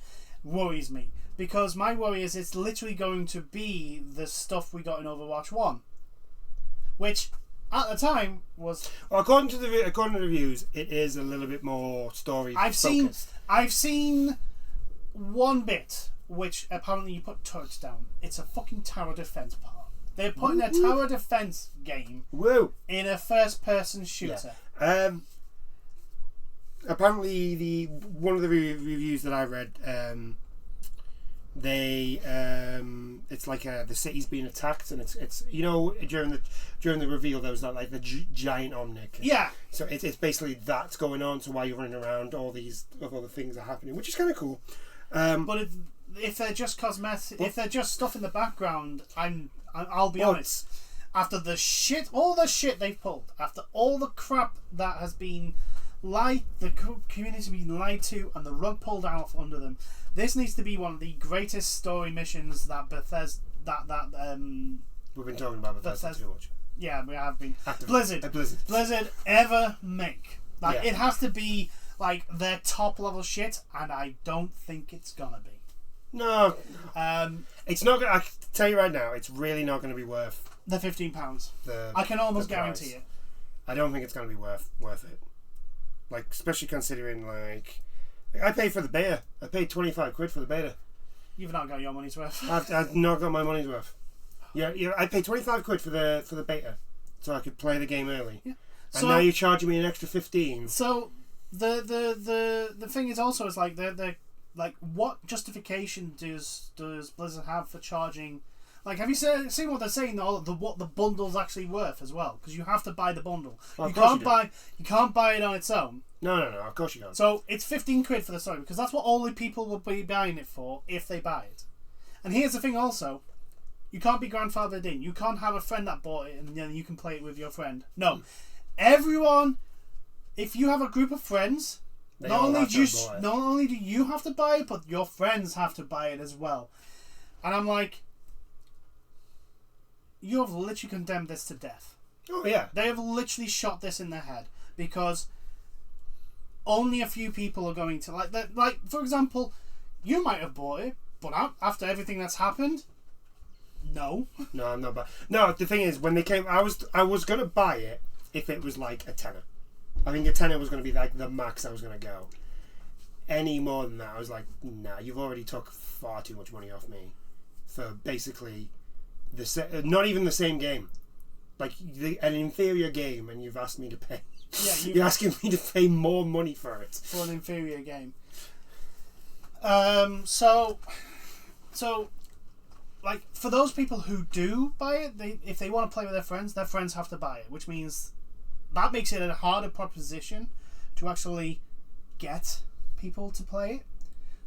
worries me, because my worry is it's literally going to be the stuff we got in Overwatch 1, which at the time was, well, according to the reviews, it is a little bit more story focused. I've seen one bit which apparently you put turrets down. It's a fucking tower defense part. They're putting a tower defense game in a first-person shooter. Yeah. Apparently, one of the reviews that I read, it's like the city's being attacked, and it's during the reveal there was that like the giant Omnic. Yeah. So it's basically that's going on. So while you're running around, all these other things are happening, which is kind of cool. But if they're just cosmetic, if they're just stuff in the background, I'll be honest. After all the shit they've pulled, after all the crap that has been the community being lied to and the rug pulled out under them, this needs to be one of the greatest story missions that Bethesda we've been talking about Bethesda too much. Yeah, we have been. Blizzard ever make. It has to be like their top level shit, and I don't think it's gonna be. No. It's not going to... I can tell you right now, it's really not going to be worth... the £15. I can almost guarantee it. I don't think it's going to be worth it. Like, especially considering, like... I paid for the beta. I paid 25 quid for the beta. You've not got your money's worth. I've not got my money's worth. Yeah, I paid 25 quid for the beta, so I could play the game early. Yeah. And now you're charging me an extra 15. So, the thing is also, is like, they're like, what justification does Blizzard have for charging? Like, have you seen what they're saying? What the bundle's actually worth as well? Because you have to buy the bundle. Well, you can't buy it on its own. No. Of course you can't. So it's 15 quid for the story, because that's what all the people will be buying it for if they buy it. And here's the thing also, you can't be grandfathered in. You can't have a friend that bought it and then you can play it with your friend. No, everyone. If you have a group of friends. Not only do you have to buy it, but your friends have to buy it as well. And I'm like, you have literally condemned this to death. Oh yeah. They have literally shot this in the head, because only a few people are going to like that. Like, for example, you might have bought it, but after everything that's happened, no. No, I'm not. No, the thing is, when they came, I was gonna buy it if it was like a tenner. I think a tenner was going to be like the max I was going to go. Any more than that, I was like, nah, you've already took far too much money off me for basically not even the same game. Like an inferior game, and you've asked me to pay. Yeah, you're asking me to pay more money for it. For an inferior game. So like for those people who do buy it, if they want to play with their friends have to buy it, which means that makes it a harder proposition to actually get people to play it.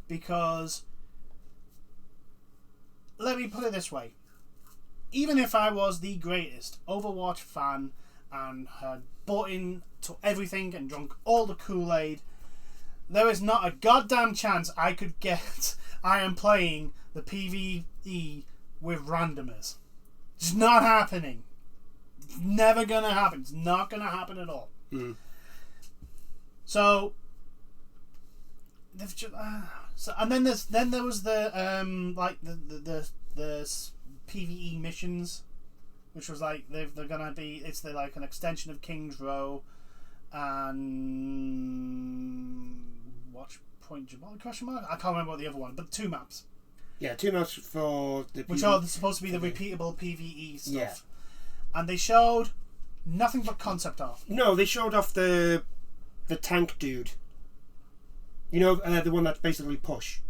Because let me put it this way: even if I was the greatest Overwatch fan and had bought into everything and drunk all the Kool-Aid, there is not a goddamn chance I could get I am playing the PvE with randomers. It's not happening. It's never gonna happen. It's not gonna happen at all. Mm. So they've just, and then there was the like the PvE missions, which was like they're gonna be, it's like an extension of King's Row and Watch Point Jamal question mark. I can't remember what the other one, but 2 maps. Yeah, 2 maps for the which are supposed to be the repeatable PvE stuff. Yeah. And they showed nothing but concept art. No, they showed off the tank dude. You know, the one that basically push.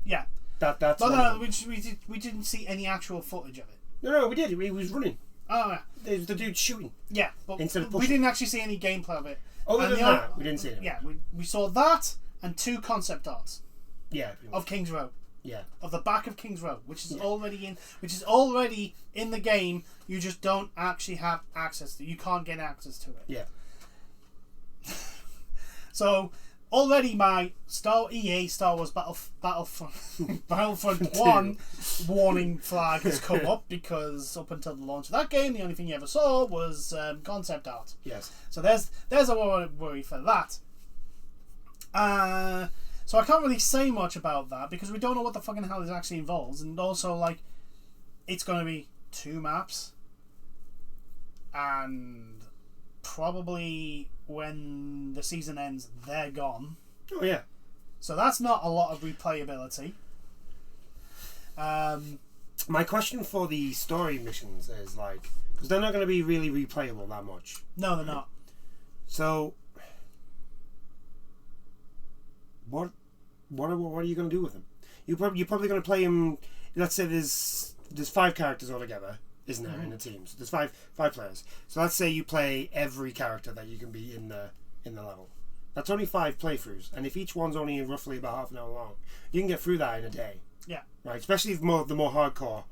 Yeah. That's. But no, we didn't see any actual footage of it. No, we did. He was running. Oh yeah. It was the dude shooting. Yeah, but instead of pushing. We didn't actually see any gameplay of it. Other than that, we didn't see it. Yeah, we saw that and 2 concept arts. Yeah. Of King's Row. Yeah. Of the back of King's Row, which is already in the game. You just don't actually have access to. You can't get access to it. Yeah. So already my Star Wars Battlefront 1 warning flag has come up, because up until the launch of that game, the only thing you ever saw was concept art. Yes. So there's a worry for that. So I can't really say much about that because we don't know what the fucking hell it actually involves, and also like it's going to be 2 maps, and probably when the season ends they're gone. Oh yeah. So that's not a lot of replayability. My question for the story missions is like, because they're not going to be really replayable that much. No, they're not. So what are you going to do with them? You're probably going to play them. Let's say there's 5 characters altogether, isn't there, in the team? So there's five players. So let's say you play every character that you can be in the level. That's only 5 playthroughs, and if each one's only roughly about half an hour long, you can get through that in a day. Yeah. Right. Especially if the more hardcore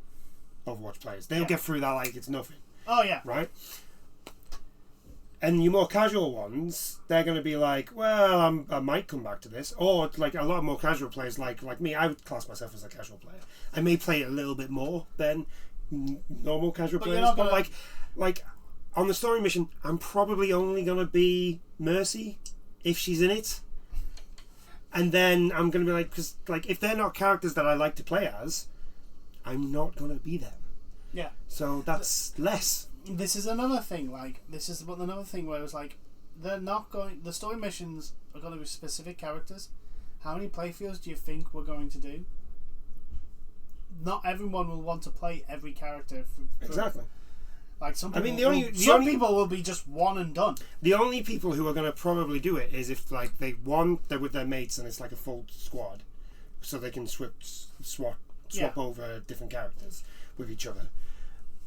Overwatch players, they'll get through that like it's nothing. Oh yeah. Right. And your more casual ones, they're going to be like, well, I might come back to this. Or like a lot more casual players, like me, I would class myself as a casual player. I may play it a little bit more than normal casual players, but like on the story mission, I'm probably only going to be Mercy if she's in it. And then I'm going to be like, because like if they're not characters that I like to play as, I'm not going to be them. Yeah. So that's less. This is another thing. Like this is another thing where it's like they're not going. The story missions are going to be specific characters. How many playthroughs do you think we're going to do? Not everyone will want to play every character. Exactly. Like some people, some people will be just one and done. The only people who are going to probably do it is if like they're with their mates and it's like a full squad, so they can swap over different characters with each other.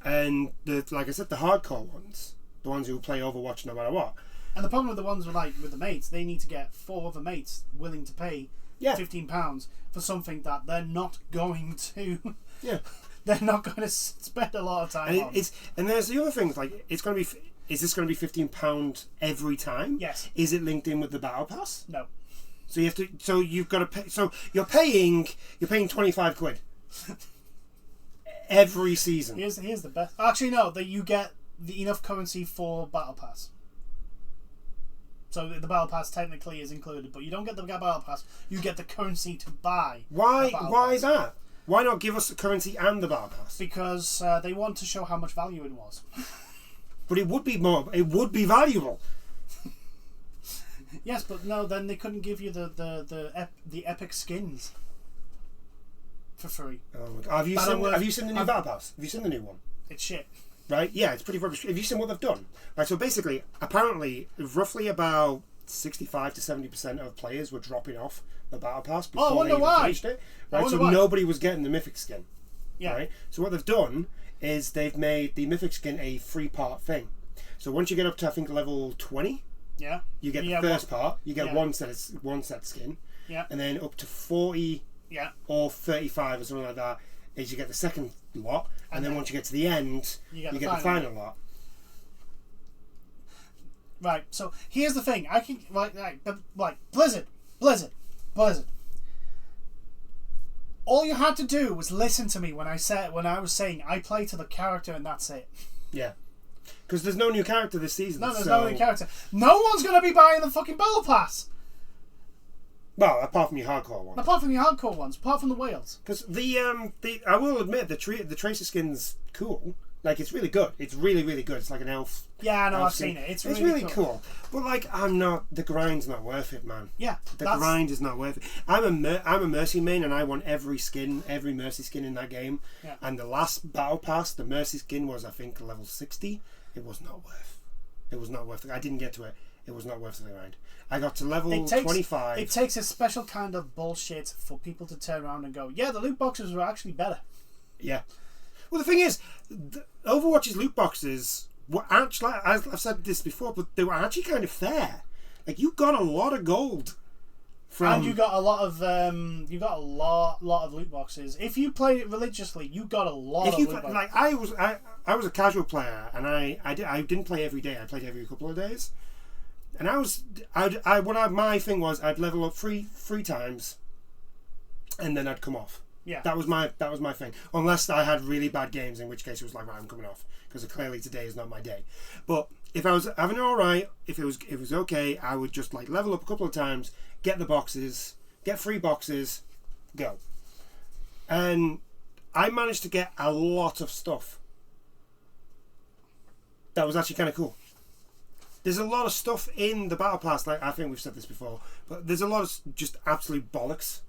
And like I said, the hardcore ones, the ones who play Overwatch no matter what. And the problem with the ones with the mates, they need to get 4 other mates willing to pay £15 for something that they're not going to. Yeah. They're not going to spend a lot of time on. And there's the other things, like it's going to be. Is this going to be £15 every time? Yes. Is it linked in with the battle pass? No. So you have to. So you've got to pay. So you're paying £25 every season. Here's the best. Actually, no. That you get enough currency for battle pass. So the battle pass technically is included, but you don't get the battle pass. You get the currency to buy. Why is that? Why not give us the currency and the battle pass? Because they want to show how much value it was. But it would be more. It would be valuable. Yes, but no. Then they couldn't give you the epic skins for free. Oh my God. Have you seen the new battle pass? Have you seen the new one? It's shit. Right? Yeah, it's pretty rubbish. Have you seen what they've done? Right. So basically, apparently, roughly about 65 to 70% of players were dropping off the battle pass before they even finished it. Right. So nobody was getting the mythic skin. Yeah. Right. So what they've done is they've made the mythic skin a 3-part thing. So once you get up to I think level 20, you get the first part. You get one set skin. Yeah. And then up to 40 or 35 or something like that is you get the second lot. And then once you get to the end, you get the final lot. Right. So here's the thing. I can like Blizzard. All you had to do was listen to me when I was saying I play to the character and that's it. Yeah. Because there's no new character this season. No, there's no new character. No one's going to be buying the fucking Battle Pass. Well, apart from your hardcore ones. Apart from the whales. Because I will admit the Tracer skin's cool. Like, it's really good. It's really, really good. It's like an elf. Yeah, I know. I've seen it. It's really cool. But like, the grind's not worth it, man. Yeah, the grind is not worth it. I'm a Mercy main, and I want every Mercy skin in that game. Yeah. And the last battle pass, the Mercy skin was I think level 60. It was not worth. It was not worth it. I didn't get to it. It was not worth the grind. I got to level 25. It takes a special kind of bullshit for people to turn around and go, yeah, the loot boxes were actually better. Yeah. Well, the thing is, Overwatch's loot boxes were actually, I've said this before, but they were actually kind of fair. Like, you got a lot of gold. And you got a lot of loot boxes. If you played it religiously, you got a lot of loot boxes. Like, I was a casual player, and I didn't play every day. I played every couple of days. And my thing was I'd level up three times, and then I'd come off. Yeah, that was my thing. Unless I had really bad games, in which case it was like, right, I'm coming off, because clearly today is not my day. But if I was having it all right, if it was okay, I would just like level up a couple of times, get the boxes, get 3 boxes, go. And I managed to get a lot of stuff. That was actually kind of cool. There's a lot of stuff in the Battle Pass, like I think we've said this before, but there's a lot of just absolute bollocks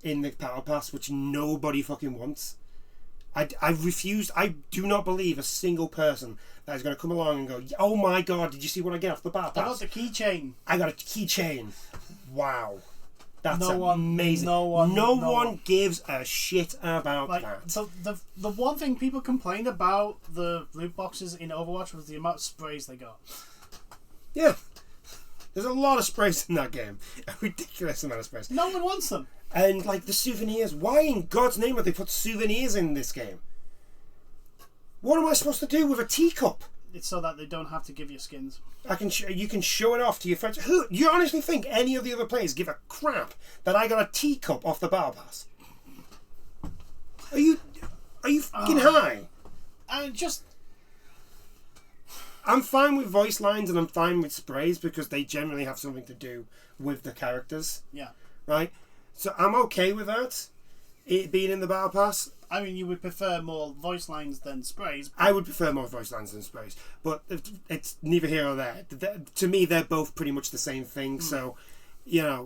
in the Battle Pass which nobody fucking wants. I refuse. I do not believe a single person that is going to come along and go, oh my god, did you see what I get off the Battle Pass? I got the keychain. I got a keychain. Wow. That's amazing. No one gives a shit about that. So the one thing people complained about the loot boxes in Overwatch was the amount of sprays they got. Yeah. There's a lot of sprays in that game. A ridiculous amount of sprays. No one wants them. And like the souvenirs. Why in God's name would they put souvenirs in this game? What am I supposed to do with a teacup? It's so that they don't have to give you skins. You can show it off to your friends. Who you honestly think any of the other players give a crap that I got a teacup off the Battle Pass? Are you fucking high? I'm fine with voice lines and I'm fine with sprays because they generally have something to do with the characters. Yeah. Right? So I'm okay with that. It being in the Battle Pass. I mean, you would prefer more voice lines than sprays. I would prefer more voice lines than sprays. But it's neither here or there. To me, they're both pretty much the same thing. So,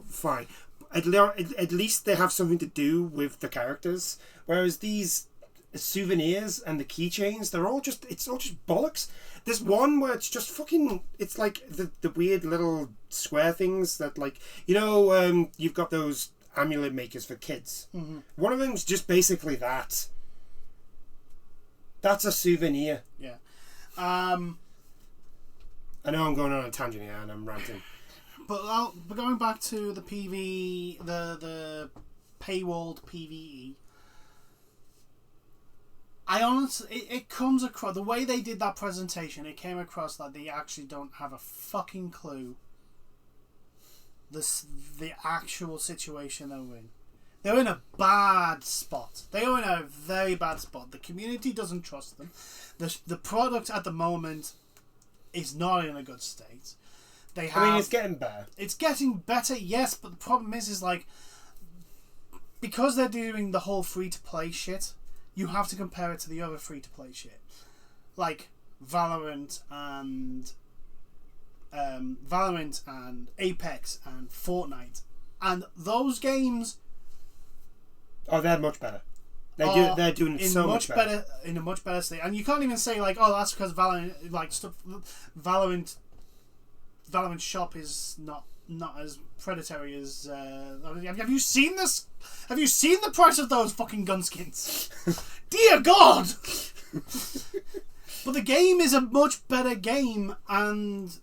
fine. At least they have something to do with the characters. Whereas these souvenirs and the keychains, it's all just bollocks. There's one where it's just fucking, it's like the weird little square things that like, you've got those amulet makers for kids. Mm-hmm. One of them's just basically that. That's a souvenir. Yeah. I know I'm going on a tangent here and I'm ranting. But going back to the PV, the paywalled PvE, I honestly, it comes across, the way they did that presentation, it came across that they actually don't have a fucking clue the actual situation they're in. They're in a bad spot. They are in a very bad spot. The community doesn't trust them. The product at the moment is not in a good state. It's getting better. It's getting better, yes, but the problem is like, because they're doing the whole free-to-play shit, you have to compare it to the other free-to-play shit. Like Valorant and Apex and Fortnite. And those games... Oh, they're much better. They're doing it so much better. In a much better state. And you can't even say, like, oh, that's because Valorant shop is not not as predatory as. Have you seen this? Have you seen the price of those fucking gun skins? Dear God! But the game is a much better game, and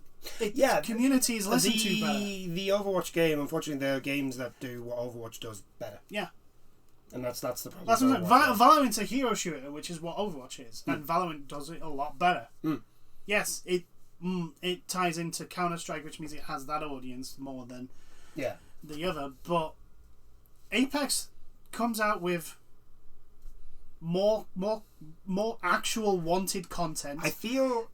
community is listened to better. The Overwatch game, unfortunately, there are games that do what Overwatch does better. Yeah. And that's the problem. That's what I'm saying. Valorant's a hero shooter, which is what Overwatch is, and Valorant does it a lot better. Yes, it ties into Counter-Strike, which means it has that audience more than the other. But Apex comes out with more actual wanted content. I think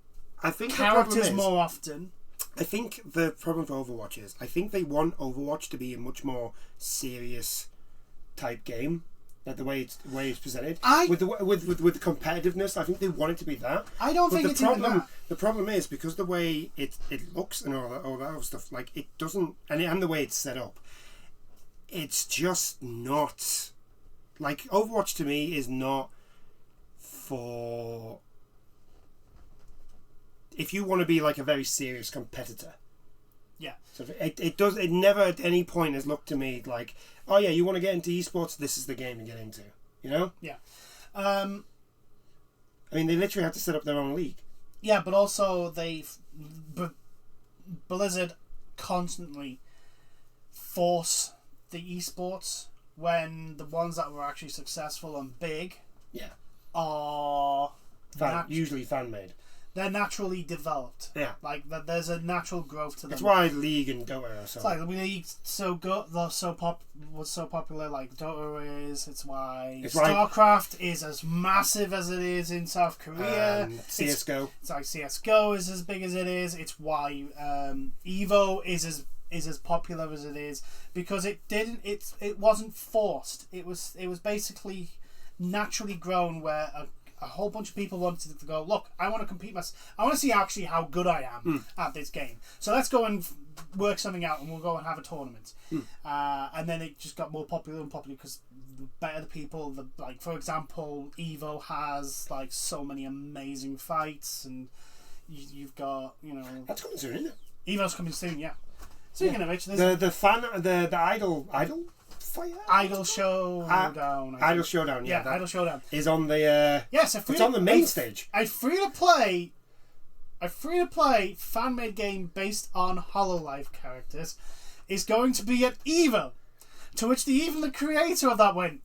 characters more often. I think the problem for Overwatch is I think they want Overwatch to be a much more serious type game. Like the way it's presented with the competitiveness, I think they want it to be that. I don't think it's even that. The problem is because the way it looks and all that other stuff, like it doesn't, and the way it's set up, it's just not like Overwatch to me is not for if you want to be like a very serious competitor. Yeah. So it never at any point has looked to me like, oh yeah, you want to get into esports, this is the game to get into. You know? Yeah. I mean, they literally have to set up their own league. Yeah, but also Blizzard constantly force the esports when the ones that were actually successful and big are usually fan made. They're naturally developed. Yeah. Like, there's a natural growth to them. That's why League and Dota are so... It's like League was so popular like Dota is. It's why StarCraft is as massive as it is in South Korea. CSGO. It's like CSGO is as big as it is. It's why Evo is as popular as it is. Because it wasn't forced. It was basically naturally grown where a whole bunch of people wanted to go, look, I want to compete I want to see actually how good I am at this game. So let's go and work something out and we'll go and have a tournament. And then it just got more popular and popular because the better the people, like for example, Evo has like so many amazing fights and you've got, you know... That's coming soon, isn't it? Evo's coming soon, yeah. Speaking of which, the Idol Showdown. Idol Showdown, yeah. Idol Showdown is on the it's on the main stage. A free to play fan made game based on HoloLive characters is going to be at Evo. To which even the creator of that went,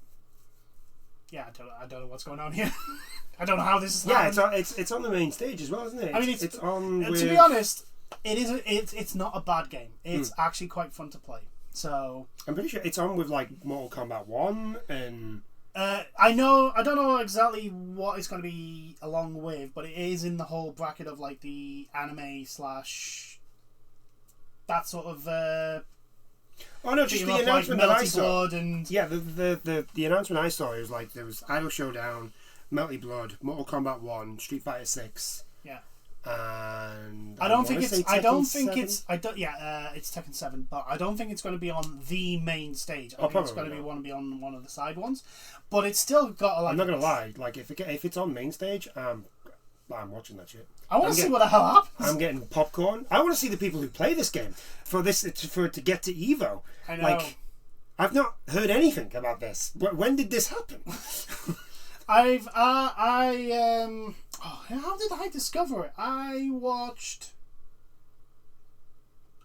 yeah, I don't know what's going on here. I don't know how this is happening. Yeah, it's on the main stage as well, isn't it? I mean, it's on. To be honest, it's not a bad game. It's actually quite fun to play. So I'm pretty sure it's on with like Mortal Kombat 1 and I don't know exactly what it's going to be along with, but it is in the whole bracket of like the anime / that sort of oh no, just the announcement that I saw. And the announcement I saw was like there was Idol Showdown, Melty Blood, Mortal Kombat 1, Street Fighter 6. Yeah. And it's Tekken 7, but I don't think it's going to be on the main stage. I think it's going to be on one of the side ones, but it's still got like. I'm not going to lie, like if it's on main stage, I'm watching that shit. I want to see what the hell happens. I'm getting popcorn. I want to see the people who play this game for it to get to Evo. I know. Like, I've not heard anything about this. When did this happen? how did I discover it? I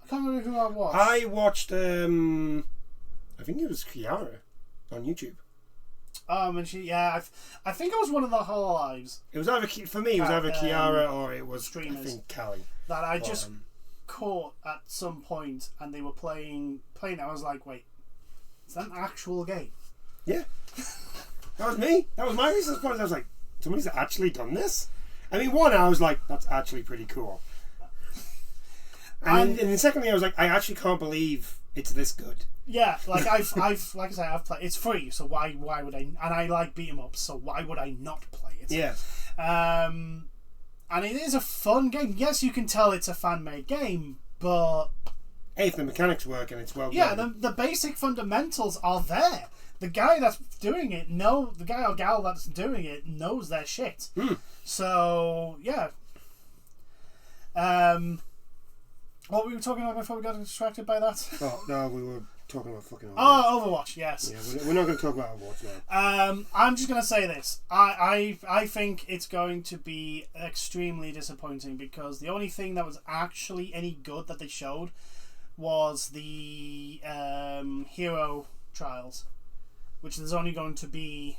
can't remember who I watched. I watched I think it was Kiara on YouTube. And I think it was one of the HoloLives. It was either Kiara or it was streamers, I think Callie. That I just caught at some point and they were playing. I was like, wait, is that an actual game? Yeah. That was me. That was my research point. I was like, somebody's actually done this? I mean, I was like, that's actually pretty cool. And then secondly, I was like, I actually can't believe it's this good. Yeah, like I've like I say, I've played. It's free, so why would I? And I like beat 'em ups, so why would I not play it? Yeah. And it is a fun game. Yes, you can tell it's a fan made game, but hey, if the mechanics work and it's well done. The basic fundamentals are there. The guy that's doing it, the guy or gal that's doing it knows their shit. So yeah. What were we talking about before we got distracted by that? Oh, no, we were talking about fucking Overwatch. Oh, Overwatch, yes. Yeah, we're not going to talk about Overwatch now. I'm just going to say this. I think it's going to be extremely disappointing because the only thing that was actually any good that they showed was the hero trials, which there's only going to be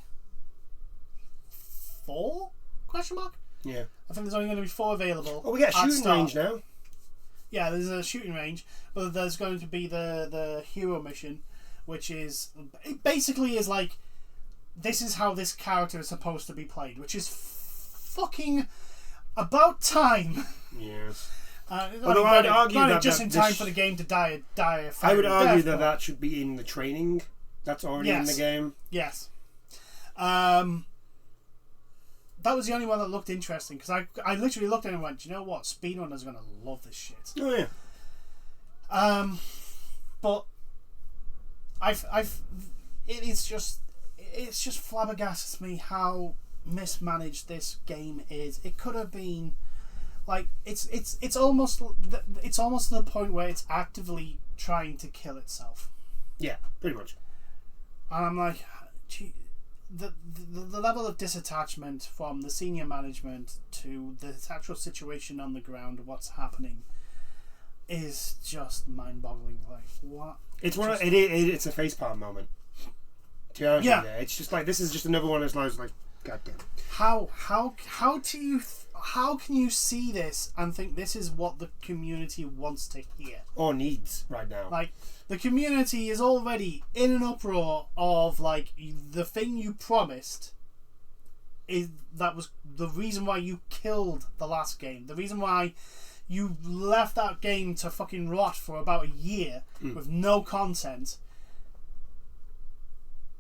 4? Question mark? Yeah. I think there's only going to be 4 available. Oh, we get a shooting range now. Yeah, there's a shooting range, but there's going to be the hero mission, which is it basically is like this is how this character is supposed to be played, which is fucking about time. Yes. Although I'd argue that just in time for the game to die. I would argue that should be in the training. That's already in the game. Yes. That was the only one that looked interesting because I literally looked at it and went, do you know what? Speedrunners are going to love this shit. Oh yeah. But it's just flabbergasted me how mismanaged this game is. It could have been like it's almost to the point where it's actively trying to kill itself. Yeah, pretty much. And I'm like, gee, the level of disattachment from the senior management to the actual situation on the ground of what's happening is just mind-boggling. Like, what? It's it's a facepalm moment. To be honest with you, it's just like this is just another one of those like, goddamn. How can you see this and think this is what the community wants to hear or needs right now? Like, the community is already in an uproar of like the thing you promised that was the reason why you killed the last game, the reason why you left that game to fucking rot for about a year with no content.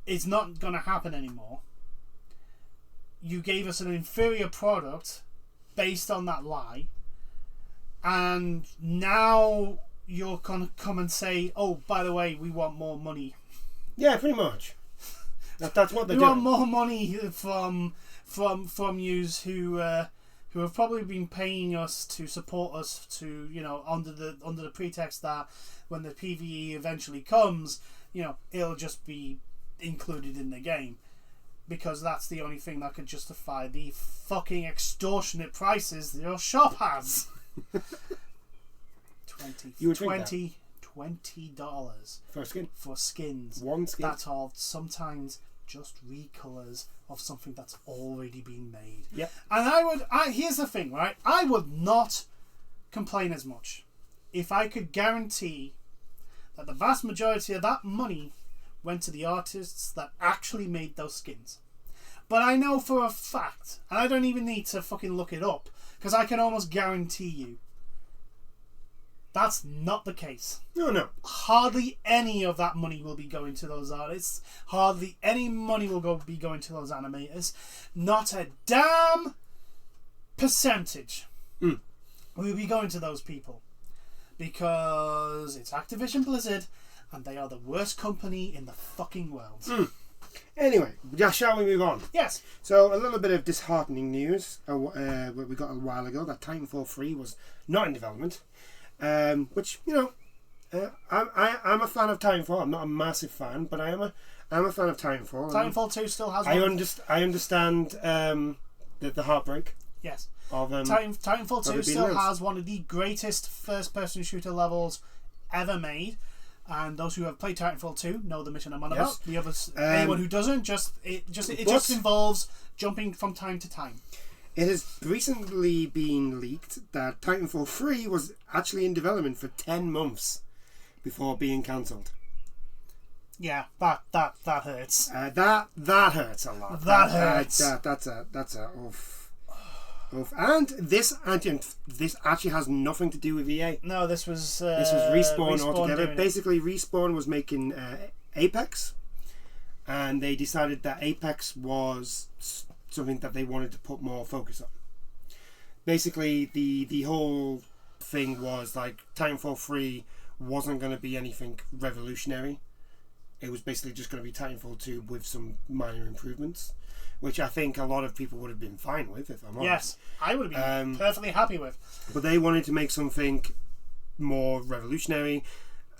It's not going to happen anymore. You gave us an inferior product based on that lie, and now you're going to come and say, oh, by the way, we want more money. Yeah, pretty much. That's what they're doing. We want more money from yous who have probably been paying us to support us to, you know, under the pretext that when the PvE eventually comes, you know, it'll just be included in the game. Because that's the only thing that could justify the fucking extortionate prices that your shop has. $20 for a skin. For skins. One skin. That's all. Sometimes just recolors of something that's already been made. Yeah. And here's the thing, right? I would not complain as much if I could guarantee that the vast majority of that money went to the artists that actually made those skins. But I know for a fact, and I don't even need to fucking look it up, because I can almost guarantee you that's not the case. No. Hardly any of that money will be going to those artists. Hardly any money will be going to those animators. Not a damn percentage will be going to those people. Because it's Activision Blizzard, and they are the worst company in the fucking world. Anyway, shall we move on? Yes. So, a little bit of disheartening news. What we got a while ago, that Titanfall 3 was not in development. Which, you know, I'm a fan of Titanfall. I'm not a massive fan, but I'm a fan of Titanfall. Titanfall 2 still has I understand the heartbreak. Yes. Of, Titanfall 2 still has one of the greatest first-person shooter levels ever made. And those who have played Titanfall 2 know the mission I'm on about. The others, anyone who doesn't, it just involves jumping from time to time. It has recently been leaked that Titanfall 3 was actually in development for 10 months before being cancelled. Yeah, that hurts. That hurts a lot. That hurts. That's a oof. And this actually has nothing to do with EA. No, this was Respawn altogether. Basically, Respawn was making Apex, and they decided that Apex was something that they wanted to put more focus on. Basically, the whole thing was like Titanfall 3 wasn't going to be anything revolutionary. It was basically just going to be Titanfall 2 with some minor improvements, which I think a lot of people would have been fine with, if I'm honest. Yes, I would have been perfectly happy with. But they wanted to make something more revolutionary.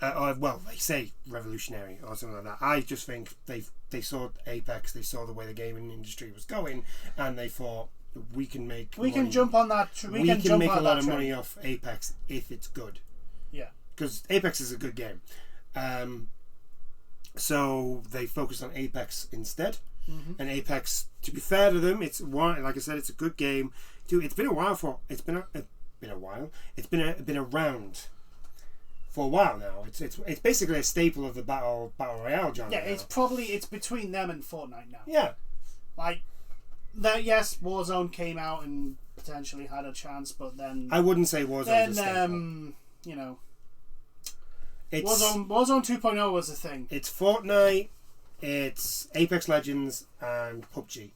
Or, well, they say revolutionary or something like that. I just think they saw Apex, they saw the way the gaming industry was going, and they thought we can make we can jump on that. We can make a lot of money off Apex if it's good. Yeah, because Apex is a good game. So they focused on Apex instead. Mm-hmm. And Apex, to be fair to them, it's one, like I said, it's a good game. Dude, it's been a while it's been around for a while now. It's basically a staple of the battle royale genre. Yeah, it's between them and Fortnite now. Yeah, like that. Yes, Warzone came out and potentially had a chance, but then I wouldn't say Warzone's a staple. You know, Warzone 2.0 was a thing. It's Fortnite, it's Apex Legends, and PUBG.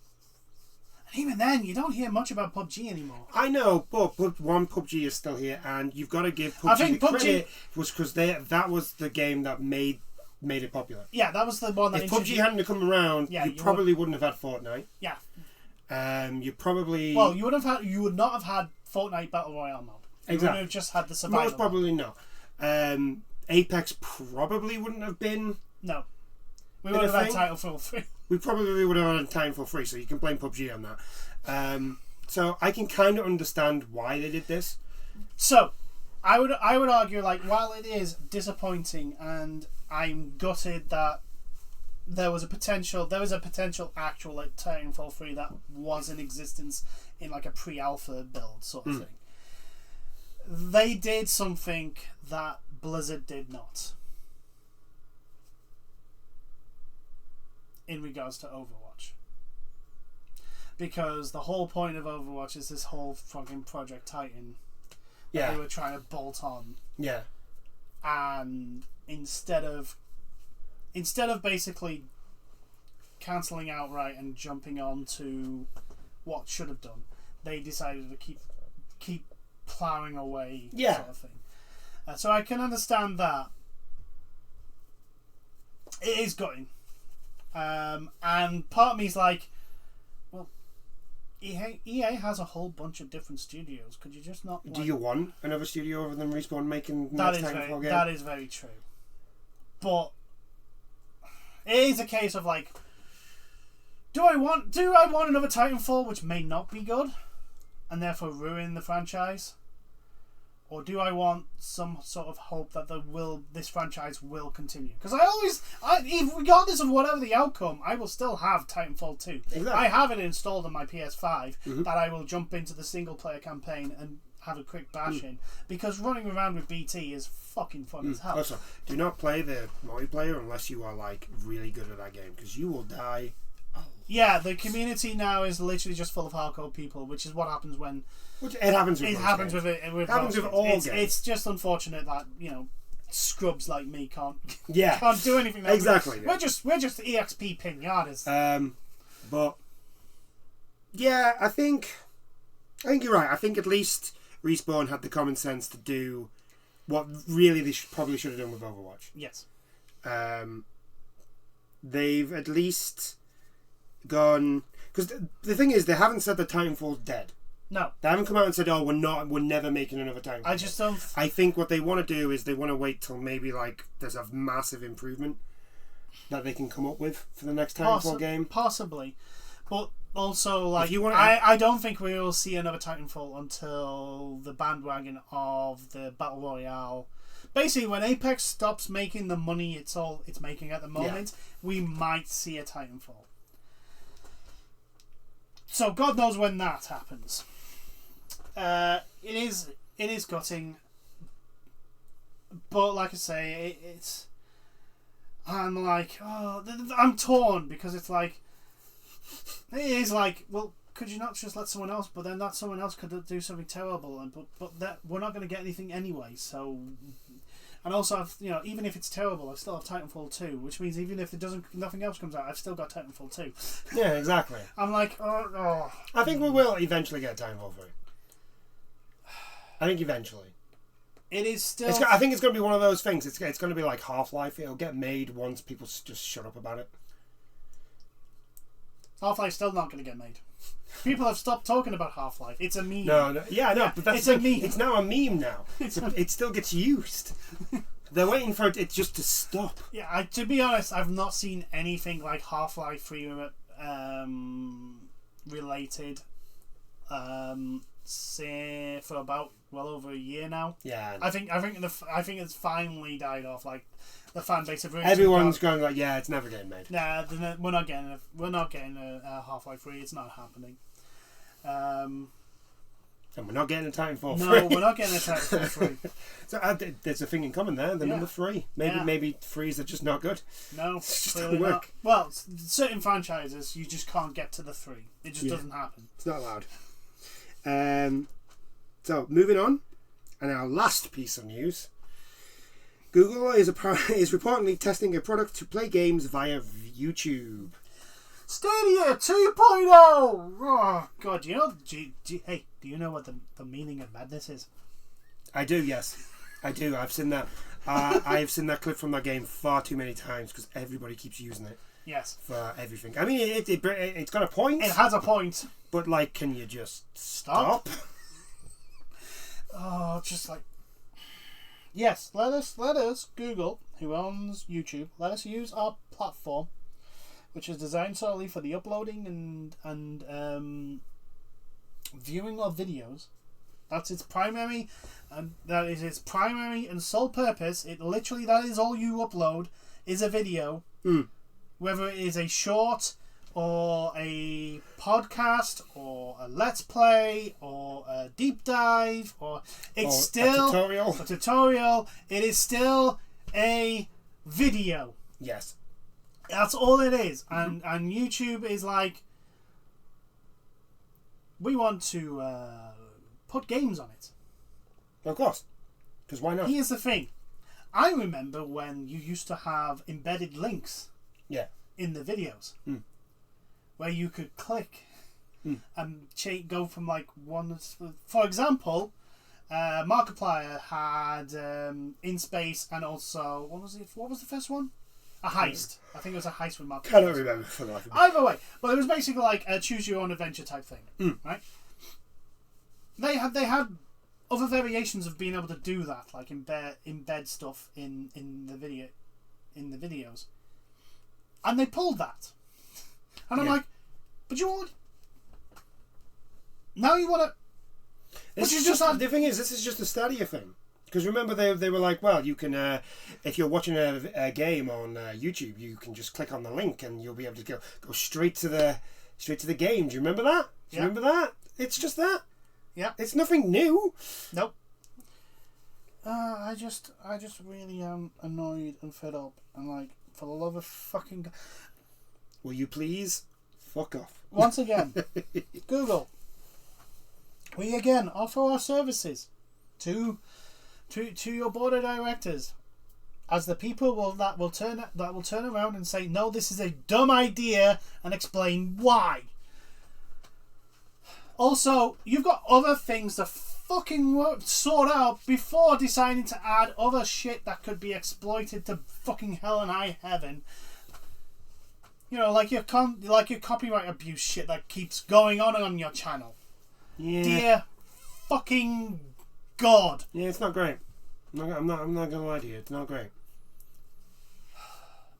Even then, you don't hear much about PUBG anymore. I know, but PUBG is still here, and you've got to give PUBG the credit, was because that was the game that made it popular. Yeah, that was the one that. If PUBG hadn't come around, you probably wouldn't have had Fortnite. Yeah. You probably. Well, you would not have had Fortnite Battle Royale mode. You would have just had the survival. Most probably not. Apex probably wouldn't have been. No. We would have had Titanfall 3. We probably would have had Titanfall 3, so you can blame PUBG on that. So I can kind of understand why they did this. So, I would argue, like, while it is disappointing, and I'm gutted that there was a potential actual like Titanfall 3 that was in existence in like a pre-alpha build sort of thing. They did something that Blizzard did not. In regards to Overwatch. Because the whole point of Overwatch is this whole fucking Project Titan that they were trying to bolt on. Yeah. And instead of basically cancelling outright and jumping on to what should have done, they decided to keep ploughing away sort of thing. So I can understand that. It is gutting. And part of me's like, well, EA has a whole bunch of different studios. Could you just not? Do you want another studio other than Respawn making that next Titanfall game? That is very true. But it is a case of like, do I want another Titanfall which may not be good, and therefore ruin the franchise? Or do I want some sort of hope that this franchise will continue? Because regardless of whatever the outcome, I will still have Titanfall 2. Exactly. I have it installed on my PS5 that I will jump into the single player campaign and have a quick bash in. Because running around with BT is fucking fun as hell. Also, do not play the multiplayer unless you are like really good at that game, because you will die. Yeah, the community now is literally just full of hardcore people, which is what happens when. Which it happens with. It happens with it. It happens with all games. It's just unfortunate that scrubs like me can't do anything. Exactly. We're just EXP pinatas. But yeah, I think you're right. I think at least Respawn had the common sense to do what really they probably should have done with Overwatch. Yes. They've at least gone, because the thing is, they haven't said that Titanfall's dead. No, they haven't come out and said, "Oh, we're never making another Titanfall." I just don't. I think what they want to do is they want to wait till maybe like there's a massive improvement that they can come up with for the next Titanfall game. Possibly, but also like I don't think we will see another Titanfall until the bandwagon of the Battle Royale. Basically, when Apex stops making the money it's making at the moment, we might see a Titanfall. So God knows when that happens. It is gutting, but like I say, I'm like, I'm torn, because it's like, it is like, well, could you not just let someone else? But then that someone else could do something terrible, and but that we're not going to get anything anyway. So, and also, even if it's terrible, I still have Titanfall 2, which means even if nothing else comes out, I've still got Titanfall 2. Yeah, exactly. I'm like, oh. I think we will eventually get Titanfall 3. I think eventually. It is still. I think it's going to be one of those things. It's going to be like Half-Life. It'll get made once people just shut up about it. Half-Life's still not going to get made. People have stopped talking about Half-Life. It's a meme. No, yeah, I know, but that's it's a meme. It's now a meme now. It still gets used. They're waiting for it just to stop. Yeah, to be honest, I've not seen anything like Half-Life 3 related say for about well over a year now. Yeah, I think it's finally died off. Like the fan base have really everyone's going like, yeah, it's never getting made. Nah, we're not getting a Half-Life 3. It's not happening. And we're not getting a Titanfall 3. No, we're not getting a Titanfall 3. So there's a thing in common there. The number 3. Maybe 3s are just not good. No, it's just clearly not work. Not. Well, certain franchises you just can't get to the 3. It just doesn't happen. It's not allowed. So moving on, and our last piece of news: Google is reportedly testing a product to play games via YouTube. Stadia 2.0. Oh God, do you know? Do you know what the meaning of madness is? I do. Yes, I do. I've seen that. I've seen that clip from that game far too many times because everybody keeps using it. Yes. For everything. I mean, it's got a point. It has a point. But like, can you just stop? Oh, just like. Yes, let us Google, who owns YouTube, let us use our platform, which is designed solely for the uploading and viewing of videos. That's its primary, and that is its primary and sole purpose. It literally, that is all you upload is a video, whether it is a short or a podcast or a let's play or a deep dive or still a tutorial. It is still a video. Yes, that's all it is. And YouTube is like, we want to put games on it. Of course, because why not? Here's the thing. I remember when you used to have embedded links in the videos where you could click and go from like one. For example, Markiplier had In Space and also, what was it? What was the first one? A heist. I think it was a heist with Markiplier. I don't remember for the life of me. Either way, but it was basically like a choose your own adventure type thing, right? They had other variations of being able to do that, like embed stuff in the videos, and they pulled that, and I'm like, but you want now you want to. The thing is, this is just a Stadia thing. Because remember, they were like, well, you can if you're watching a game on YouTube, you can just click on the link and you'll be able to go straight to the game. Do you remember that? Do you remember that? It's just that. Yeah. It's nothing new. Nope. I just really am annoyed and fed up and like, for the love of fucking God. Will you please fuck off? Once again, Google. We again offer our services to your board of directors as the people that will turn around and say, no, this is a dumb idea, and explain why. Also, you've got other things to fucking sort out before deciding to add other shit that could be exploited to fucking hell and high heaven. You know, like your copyright abuse shit that keeps going on your channel. Yeah. Dear fucking God. Yeah, it's not great. I'm not gonna lie to you. It's not great.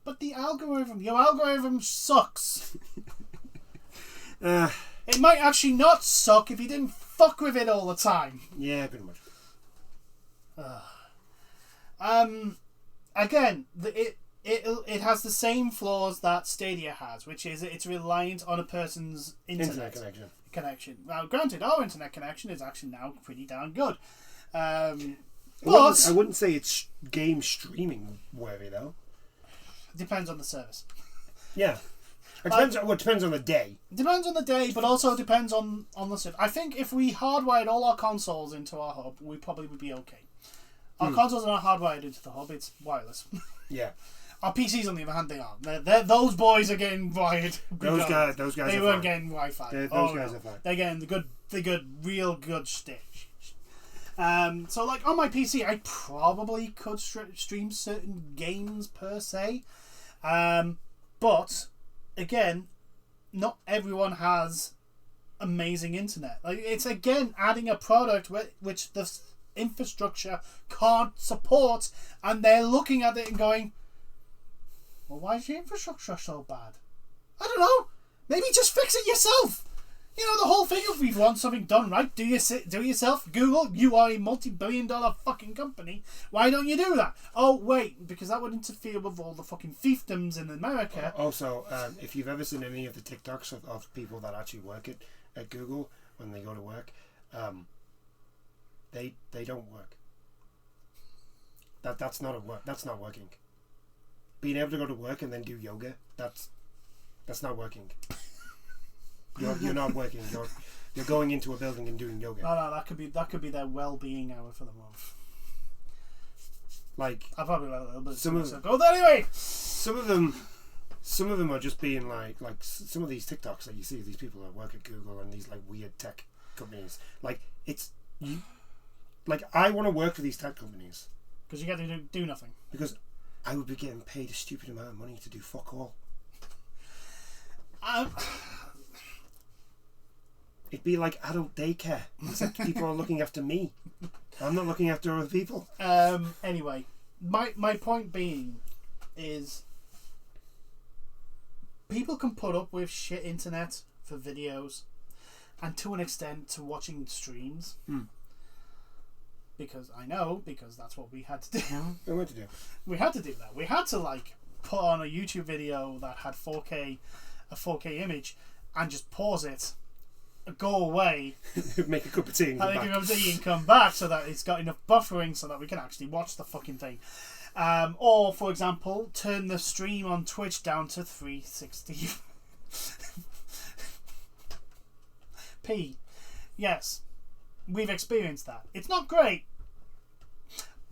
But your algorithm sucks. It might actually not suck if you didn't fuck with it all the time. Yeah, pretty much. Again, it has the same flaws that Stadia has, which is it's reliant on a person's internet connection. Now, granted, our internet connection is actually now pretty darn good. I wouldn't say it's game streaming worthy though. Depends on the service. Yeah. It depends on the day. Depends on the day, but also depends on the service. I think if we hardwired all our consoles into our hub, we probably would be okay. Our consoles are not hardwired into the hub; it's wireless. Yeah. Our PCs, on the other hand, they are. Those boys are getting wired. Those guys. They weren't getting Wi-Fi. Those guys are fine. They're getting real good stitch. So like on my PC, I probably could stream certain games per se, but again, not everyone has amazing internet. Like, it's again adding a product which the infrastructure can't support, and they're looking at it and going, well, why is your infrastructure so bad? I don't know. Maybe just fix it yourself. You know, the whole thing, if we want something done right, do it yourself. Google, you are a multi-billion-dollar fucking company. Why don't you do that? Oh, wait, because that would interfere with all the fucking fiefdoms in America. Also, if you've ever seen any of the TikToks of people that actually work at Google when they go to work, they don't work. That's not working. Being able to go to work and then do yoga, that's not working. You're not working. You're going into a building and doing yoga. No, that could be their well-being hour for the month. Like, I probably let a little bit. Some of them. Go anyway. Some of them are just being like some of these TikToks that you see, these people that work at Google and these like weird tech companies. Like, I want to work for these tech companies because you get to do nothing. Because I would be getting paid a stupid amount of money to do fuck all. It'd be like adult daycare, except people are looking after me. I'm not looking after other people. Anyway, my point being is people can put up with shit internet for videos and to an extent to watching streams. Because that's what we had to do. We had to do that. We had to like put on a YouTube video that had a 4K image and just pause it, go away, make a cup of tea and come back so that it's got enough buffering so that we can actually watch the fucking thing. Or, for example, turn the stream on Twitch down to 360p. Yes, we've experienced that. It's not great.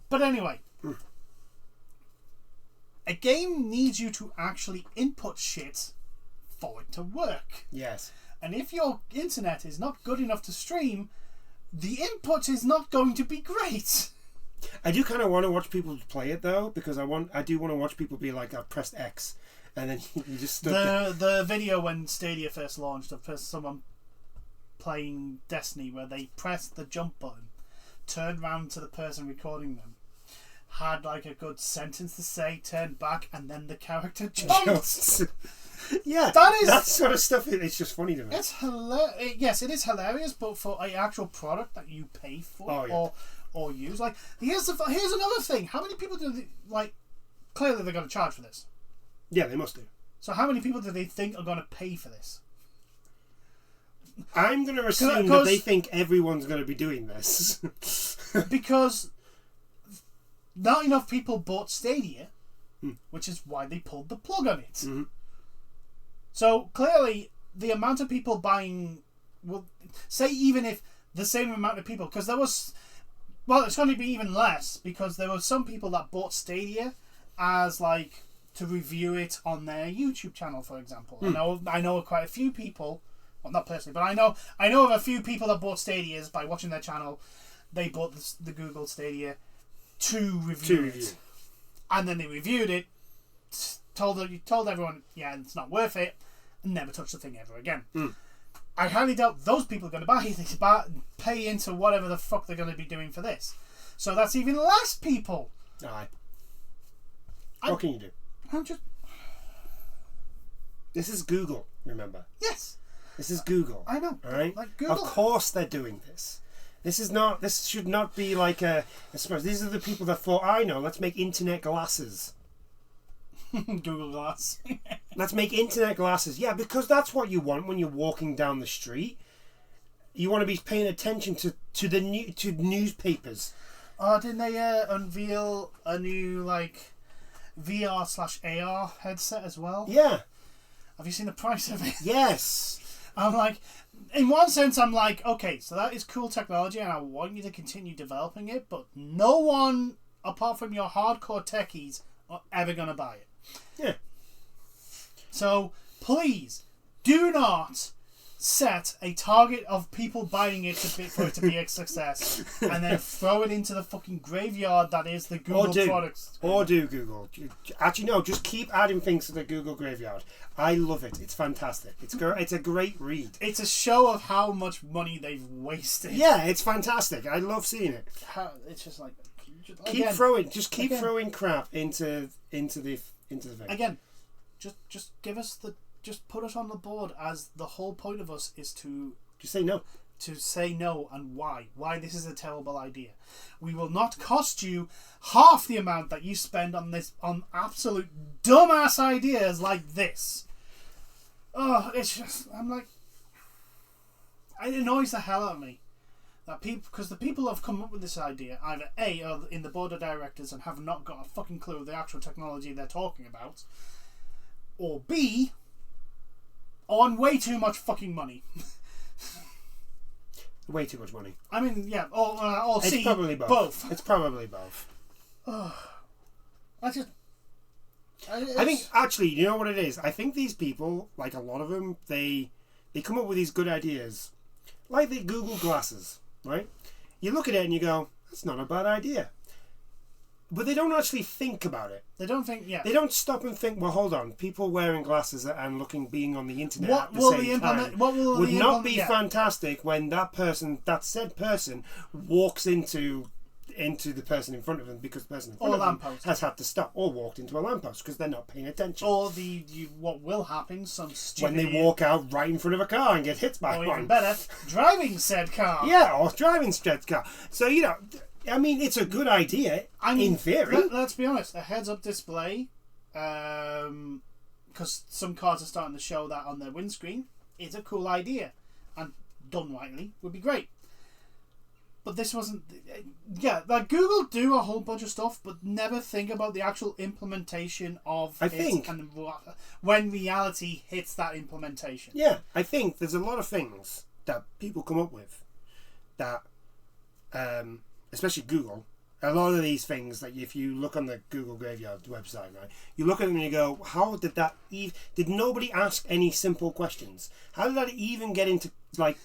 But anyway, a game needs you to actually input shit for it to work. Yes. And if your internet is not good enough to stream, the input is not going to be great. I do kind of want to watch people play it though, because I do want to watch people be like, I pressed X, and then you just stood there. The video when Stadia first launched of someone playing Destiny, where they pressed the jump button, turned round to the person recording them, had like a good sentence to say, turned back, and then the character jumped. Yeah, that sort of stuff. It's just funny to me. It's hilarious. Yes, it is hilarious, but for an actual product that you pay for or use, like here's another thing. How many people do they, like? Clearly, they're going to charge for this. Yeah, they must do. So, how many people do they think are going to pay for this? I'm going to assume that they think everyone's going to be doing this because not enough people bought Stadia, which is why they pulled the plug on it. Mm-hmm. So clearly, the amount of people buying, well, say even if the same amount of people, because there was, well, it's going to be even less because there were some people that bought Stadia as like to review it on their YouTube channel, for example. I know quite a few people, well, not personally, but I know of a few people that bought Stadias by watching their channel. They bought the Google Stadia to review it, and then they reviewed it. Told everyone, yeah, it's not worth it, and never touch the thing ever again. I highly doubt those people are going to buy it, pay into whatever the fuck they're going to be doing for this. So that's even less people. Aye. What can you do? This is Google, remember? Yes. This is Google. I know. All right? Like Google. Of course they're doing this. This should not be like I suppose these are the people that thought, I know, let's make internet glasses. Google Glass. Let's make internet glasses. Yeah, because that's what you want when you're walking down the street. You want to be paying attention to newspapers. Oh, didn't they unveil a new like VR/AR headset as well? Yeah. Have you seen the price of it? Yes. I'm like, in one sense, I'm like, okay, so that is cool technology, and I want you to continue developing it, but no one apart from your hardcore techies are ever gonna buy it. Yeah. So please do not set a target of people buying it for it to be a success, and then throw it into the fucking graveyard that is the Google products. Or do Google. Actually, no, just keep adding things to the Google graveyard. I love it. It's fantastic. It's a great read. It's a show of how much money they've wasted. Yeah, it's fantastic. I love seeing it. It's just like... Keep throwing crap into the thing. Again, just give us just put us on the board, as the whole point of us is to just say no. To say no, and why this is a terrible idea. We will not cost you half the amount that you spend on absolute dumbass ideas like this. Oh, it's just, I'm like, it annoys the hell out of me that because the people who have come up with this idea either A, are in the board of directors and have not got a fucking clue of the actual technology they're talking about, or B, on way too much fucking money. Way too much money. I mean, yeah, or C. It's probably both. It's probably both. I think, actually, you know what it is? I think these people, like a lot of them, they come up with these good ideas. Like the Google glasses, right? You look at it and you go, that's not a bad idea. But they don't actually think about it. They don't think, yeah. They don't stop and think, well, hold on, people wearing glasses and being on the internet at the same time would not be fantastic when that said person walks into the person in front of them, because the person in front of them has had to stop, or walked into a lamppost because they're not paying attention. Or what will happen, when they walk out right in front of a car and get hit by one. Or even better, driving said car. Yeah, or driving said car. So, I mean, it's a good idea, in theory. Let's be honest, a heads-up display, because some cars are starting to show that on their windscreen, is a cool idea, and done rightly would be great. But this wasn't... Yeah, like Google do a whole bunch of stuff, but never think about the actual implementation of it and when reality hits that implementation. Yeah, I think there's a lot of things that people come up with that... especially Google, a lot of these things, like if you look on the Google Graveyard website, right, you look at them and you go, how did that did nobody ask any simple questions? How did that even get into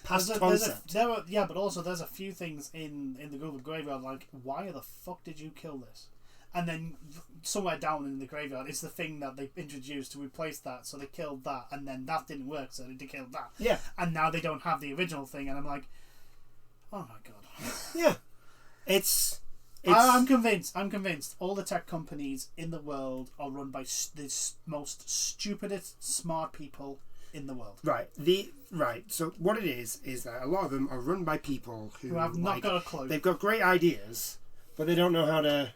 past concept? But also there's a few things in the Google Graveyard, like, why the fuck did you kill this? And then somewhere down in the graveyard, it's the thing that they introduced to replace that, so they killed that, and then that didn't work, so they killed that. Yeah. And now they don't have the original thing, and I'm like, oh my god. Yeah. I'm convinced all the tech companies in the world are run by the most stupidest smart people in the world. Right. So what it is that a lot of them are run by people who have not got a clue. They've got great ideas, but they don't know how to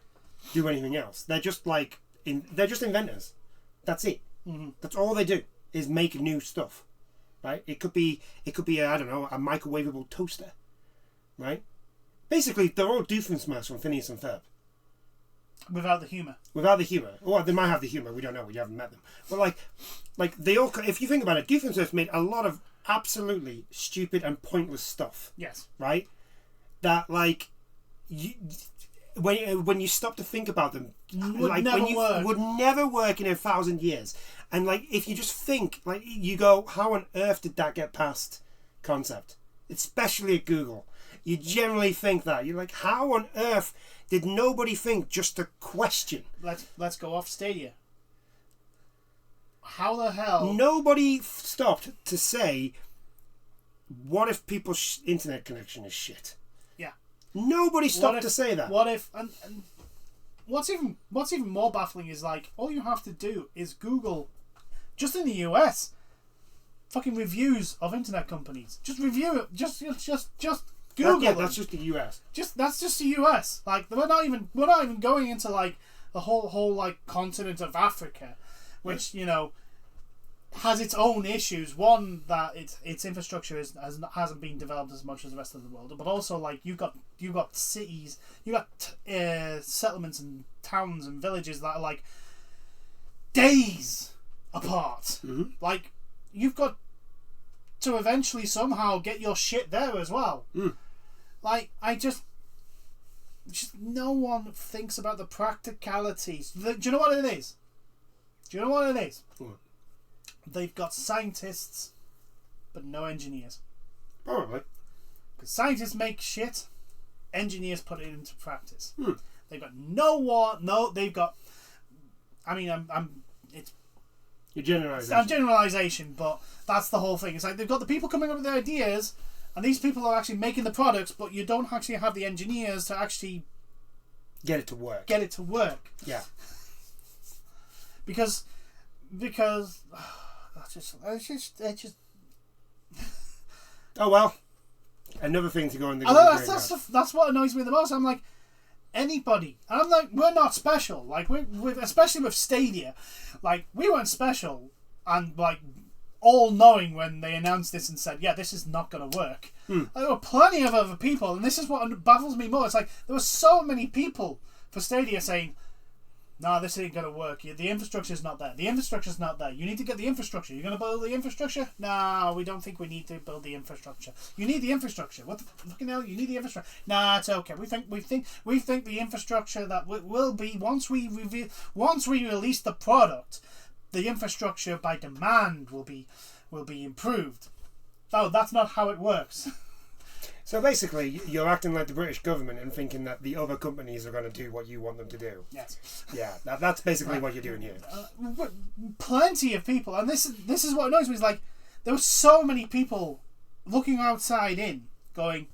do anything else. They're just they're just inventors. That's it. Mm-hmm. That's all they do is make new stuff. Right. It could be a microwavable toaster. Right. Basically, they're all Doofenshmirtz from Phineas and Ferb. Without the humour. Well, they might have the humour. We don't know. We haven't met them. But they all. If you think about it, Doofenshmirtz made a lot of absolutely stupid and pointless stuff. Yes. Right. That when you stop to think about them, would never work in 1,000 years. And if you just think, you go, how on earth did that get past concept? Especially at Google. You generally think that. You're like, how on earth did nobody think just to question? Let's go off Stadia. How the hell? Nobody stopped to say, what if people's internet connection is shit? Yeah. Nobody stopped to say that. What if... And what's even more baffling is, all you have to do is Google, just in the US, fucking reviews of internet companies. Just review it. Just Google them. That's just the US. That's just the US. We're not even going into the whole continent of Africa, which has its own issues. One, that its infrastructure hasn't been developed as much as the rest of the world, but also you've got cities, you got settlements and towns and villages that are days apart. Mm-hmm. You've got to eventually somehow get your shit there as well. Mm. Just no one thinks about the practicalities. Do you know what it is? What? They've got scientists but no engineers. Probably. Because scientists make shit, engineers put it into practice. Hmm. They've got no, they've got, I mean, it's your generalization. It's a generalization, but that's the whole thing. It's like they've got the people coming up with the ideas, and these people are actually making the products, but you don't actually have the engineers to actually get it to work. Yeah. Because it's just. Oh well. Another thing to go in the. That's what annoys me the most. I'm like, anybody, and I'm like, we're not special. Like with especially with Stadia, like we weren't special, and like all knowing when they announced this and said, yeah, this is not going to work. There were plenty of other people, and this is what baffles me more. It's like there were so many people for Stadia saying, no, this ain't going to work. The infrastructure's not there. The infrastructure's not there. You need to get the infrastructure. You're going to build the infrastructure? No, we don't think we need to build the infrastructure. You need the infrastructure. What the fucking hell? You need the infrastructure. Nah, it's okay. We think the infrastructure that will be once we release the product, the infrastructure by demand will be improved. No, that's not how it works. So basically, you're acting like the British government and thinking that the other companies are going to do what you want them to do. Yes. Yeah, that's basically what you're doing here. Plenty of people, and this is what annoys me. Is like there were so many people looking outside in, going,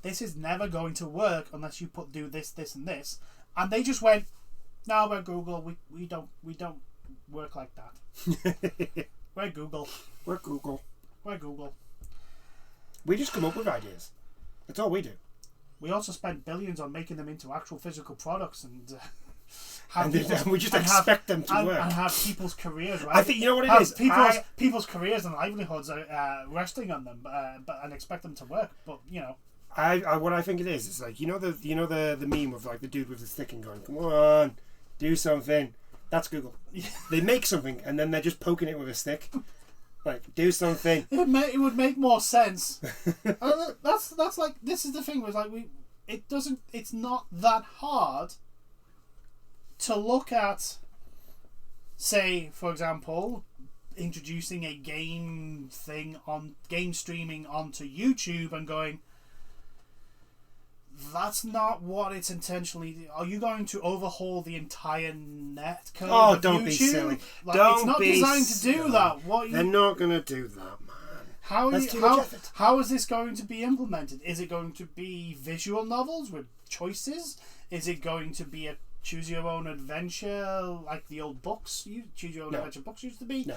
"This is never going to work unless you do this, this, and this," and they just went, "No, we're Google. We don't work like that. We're Google. We're Google. We're Google. We just come up with ideas. That's all we do. We also spend billions on making them into actual physical products and we just expect them to work and have people's careers. Right? I think you know what it is. People's careers and livelihoods are resting on them, and expect them to work. But you know, what I think it is, it's like you know the meme of like the dude with the stick and going, "Come on, do something." That's Google. They make something and then they're just poking it with a stick. Like, do something. It would make more sense. That's like, this is the thing with like it's not that hard to look at, say, for example, introducing a game streaming onto YouTube and going, that's not what it's intentionally. Are you going to overhaul the entire net code? Oh, don't be silly. Like, it's not designed to do that. They're not going to do that, man. How is this going to be implemented? Is it going to be visual novels with choices? Is it going to be a choose your own adventure like the old books? Choose your own adventure books used to be? No.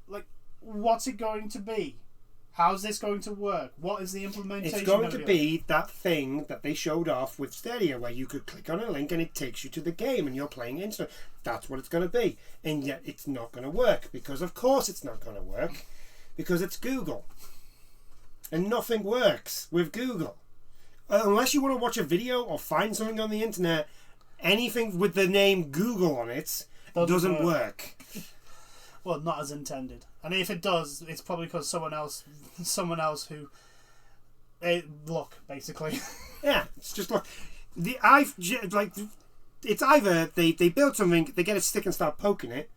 Like, what's it going to be? How's this going to work? What is the implementation? It's going to be that thing that they showed off with Stadia where you could click on a link and it takes you to the game and you're playing instantly. That's what it's going to be. And yet it's not going to work because of course it's not going to work because it's Google. And nothing works with Google. Unless you want to watch a video or find something on the internet, anything with the name Google on it doesn't work. Well, not as intended. And if it does, it's probably because someone else who look basically. Yeah, it's just like it's either they build something, they get a stick and start poking it,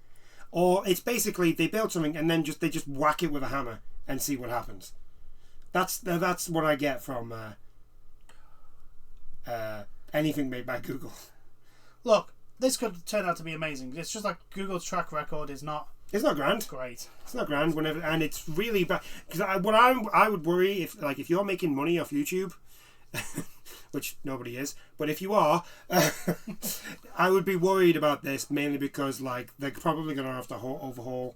or it's basically they build something and then they just whack it with a hammer and see what happens. That's what I get from anything made by Google. Look, this could turn out to be amazing. It's just like Google's track record is not. It's not grand. Great. It's not grand and it's really bad. Because I would worry if you're making money off YouTube, which nobody is, but if you are, I would be worried about this mainly because like they're probably going to have to overhaul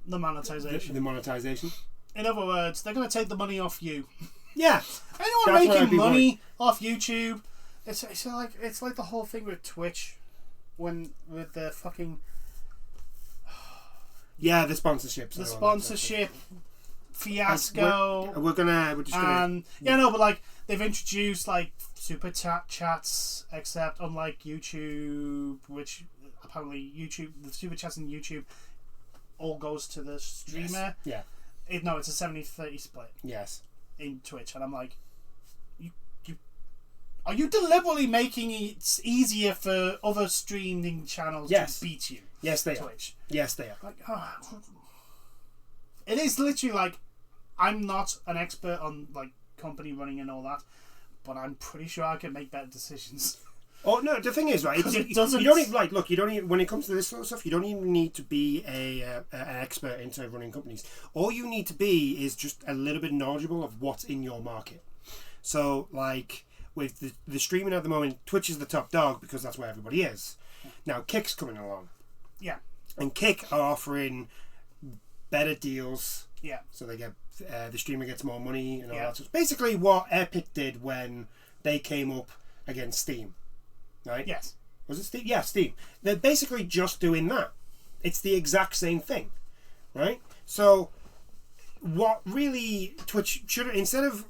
the monetization. The monetization. In other words, they're going to take the money off you. Yeah. Anyone making money off YouTube, it's like the whole thing with Twitch, with the fucking. Yeah, the sponsorships. The sponsorship fiasco. We're just gonna. But like they've introduced like super chats, except unlike YouTube, which apparently the super chats in YouTube all goes to the streamer. Yes. Yeah. It's a 70-30 split. Yes. In Twitch, and I'm like, are you deliberately making it easier for other streaming channels to beat you? Yes, they Twitch. are. Yes, they are. Like, it is literally like, I'm not an expert on like company running and all that, but I'm pretty sure I can make better decisions. Oh no! The thing is, right? It doesn't. You don't even like. Look, you don't even when it comes to this sort of stuff. You don't even need to be an expert into running companies. All you need to be is just a little bit knowledgeable of what's in your market. So, like with the streaming at the moment, Twitch is the top dog because that's where everybody is. Now, Kick's coming along. Yeah. And Kick are offering better deals. Yeah. So they get the streamer gets more money and all that. So it's basically what Epic did when they came up against Steam. Right? Yes. Was it Steam? Yeah, Steam. They're basically just doing that. It's the exact same thing. Right? So what really Twitch should, instead of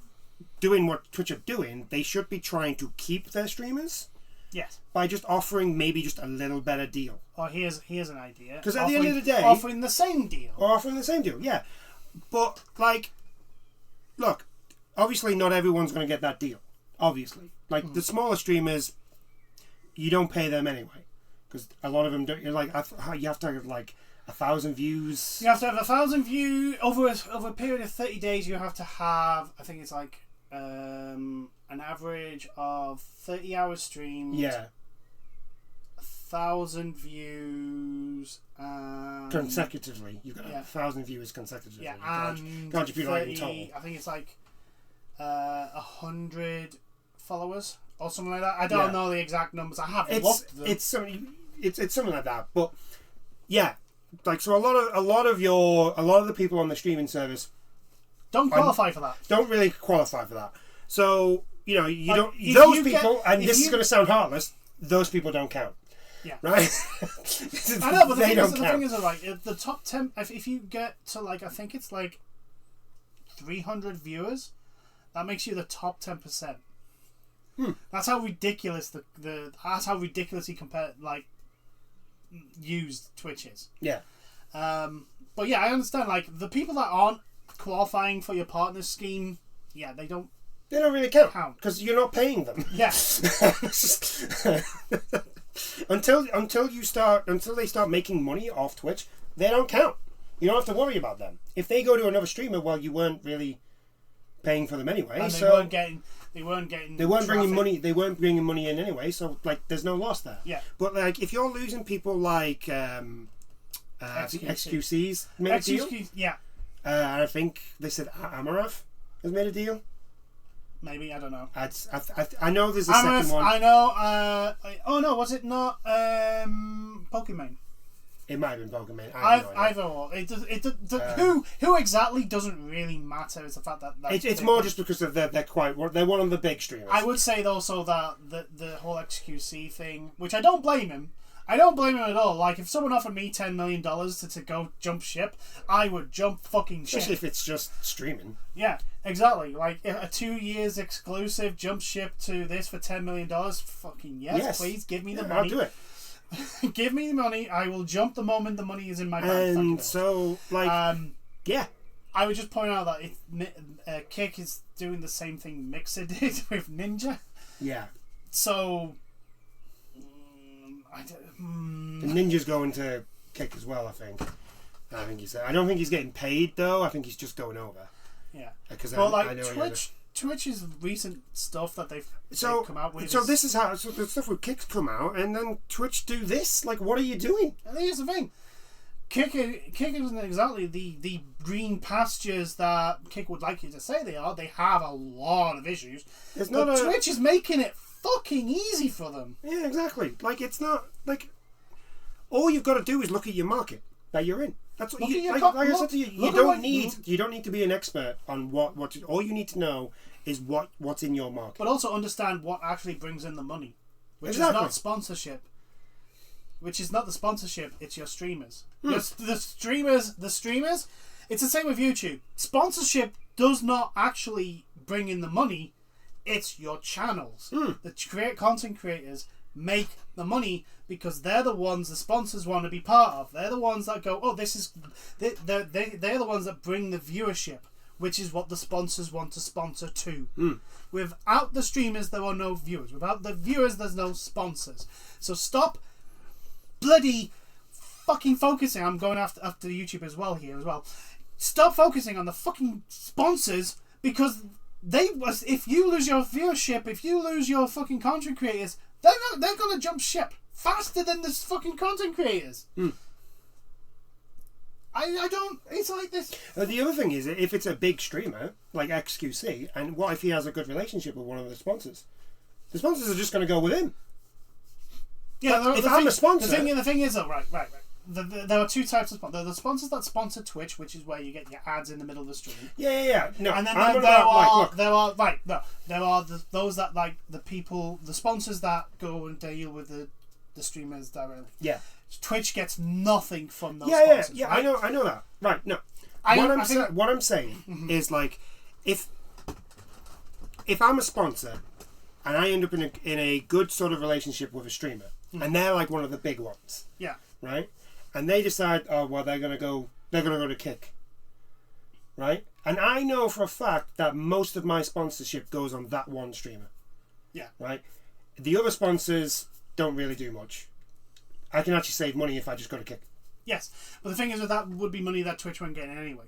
doing what Twitch are doing, they should be trying to keep their streamers. Yes. By just offering maybe just a little better deal. Oh, here's an idea. Because at the end of the day, offering the same deal. Or offering the same deal, yeah. But like, look, obviously not everyone's going to get that deal. Obviously, like the smaller streamers, you don't pay them anyway, because a lot of them don't. You're like, you have to have like 1,000 views. You have to have 1,000 views over a period of 30 days. You have to have, I think it's like an average of 30 hours streamed. Yeah. 1,000 vieos consecutively. You've got 1,000 viewers consecutively. Yeah, and can't you 30, in total? I think it's like 100 followers or something like that. I don't know the exact numbers. I haven't looked at them. It's something like that. But yeah, like so a lot of the people on the streaming service don't qualify for that. Don't really qualify for that. So you know you like, don't those people, and this is going to sound heartless. Those people don't count. Yeah. Right. I know, but the thing is, like the top 10. If you get to like, I think it's like 300 viewers, that makes you the top 10%. That's how ridiculous that's how ridiculously compared like used Twitch is. Yeah. But yeah, I understand. Like the people that aren't qualifying for your partner scheme, yeah, they don't really count because you're not paying them. Yeah. Until they start making money off Twitch, they don't count. You don't have to worry about them. If they go to another streamer, well, you weren't really paying for them anyway. And they weren't bringing money. They weren't bringing money in anyway. So like, there's no loss there. Yeah. But like, if you're losing people like XQC's made a deal. Yeah. I think they said Amarath has made a deal. Maybe, I don't know. I know there's a second one. I know. Oh no, was it not Pokemon? It might have been Pokemon. Either or. Who exactly doesn't really matter. It's the fact that it's more just because of they're one of the big streamers. I would say also that the whole XQC thing, which I don't blame him. I don't blame him at all. Like, if someone offered me $10 million to go jump ship, I would jump fucking ship. Especially if it's just streaming. Yeah, exactly. Like, a 2 years exclusive jump ship to this for $10 million, fucking yes. Please give me the money. I'll do it. Give me the money. I will jump the moment the money is in my bank. And so, like, yeah. I would just point out that Kick is doing the same thing Mixer did with Ninja. Yeah. So... The Ninja's going to Kick as well, I think. I don't think he's getting paid though. I think he's just going over. Yeah. Because I know Twitch's recent stuff that they've come out with. So this is how the stuff with Kick's come out, and then Twitch do this. Like, what are you doing? And here's the thing. Kick isn't exactly the green pastures that Kick would like you to say they are. They have a lot of issues. Twitch is making it fucking easy for them. Yeah, exactly. Like, it's not like all you've got to do is look at your market that you're in. That's what I said to you. You don't need to be an expert on what all you need to know is what's in your market. But also understand what actually brings in the money, which is not sponsorship. Which is not the sponsorship. It's your streamers. The streamers. It's the same with YouTube. Sponsorship does not actually bring in the money. It's your channels. The content creators make the money because they're the ones the sponsors want to be part of. They're the ones that go, they're the ones that bring the viewership, which is what the sponsors want to sponsor too. Without the streamers, there are no viewers. Without the viewers, there's no sponsors. So stop bloody fucking focusing. I'm going after YouTube as well here as well. stop focusing on the fucking sponsors, because if you lose your viewership, if you lose your fucking content creators, they're gonna jump ship faster than the fucking content creators. I don't. It's like this. The other thing is, if it's a big streamer like XQC, and what if he has a good relationship with one of the sponsors? The sponsors are just going to go with him. Yeah, if I'm a sponsor, the thing is, though, right. There are two types of sponsors. There are the sponsors that sponsor Twitch, which is where you get your ads in the middle of the stream. Yeah. No, and then there are those that like the sponsors that go and deal with the streamers directly. Yeah. Twitch gets nothing from those sponsors. Yeah. Right? I know that. Right. No. What I'm saying is, like, if I'm a sponsor and I end up in a good sort of relationship with a streamer, and they're like one of the big ones. Yeah. Right? And they decide, they're gonna go to Kick. Right? And I know for a fact that most of my sponsorship goes on that one streamer. Yeah. Right? The other sponsors don't really do much. I can actually save money if I just go to Kick. Yes, but the thing is that would be money that Twitch weren't getting anyway.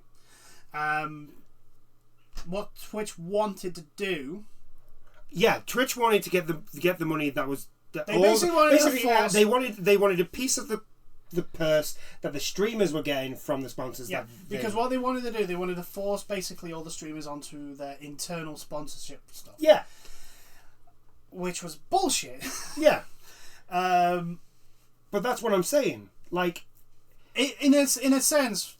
What Twitch wanted to do... Yeah, Twitch wanted to get the money that was... They wanted a piece of the purse that the streamers were getting from the sponsors. Yeah, because what they wanted to do, they wanted to force basically all the streamers onto their internal sponsorship stuff. Yeah. Which was bullshit. Yeah. But that's what I'm saying. Like, in a sense,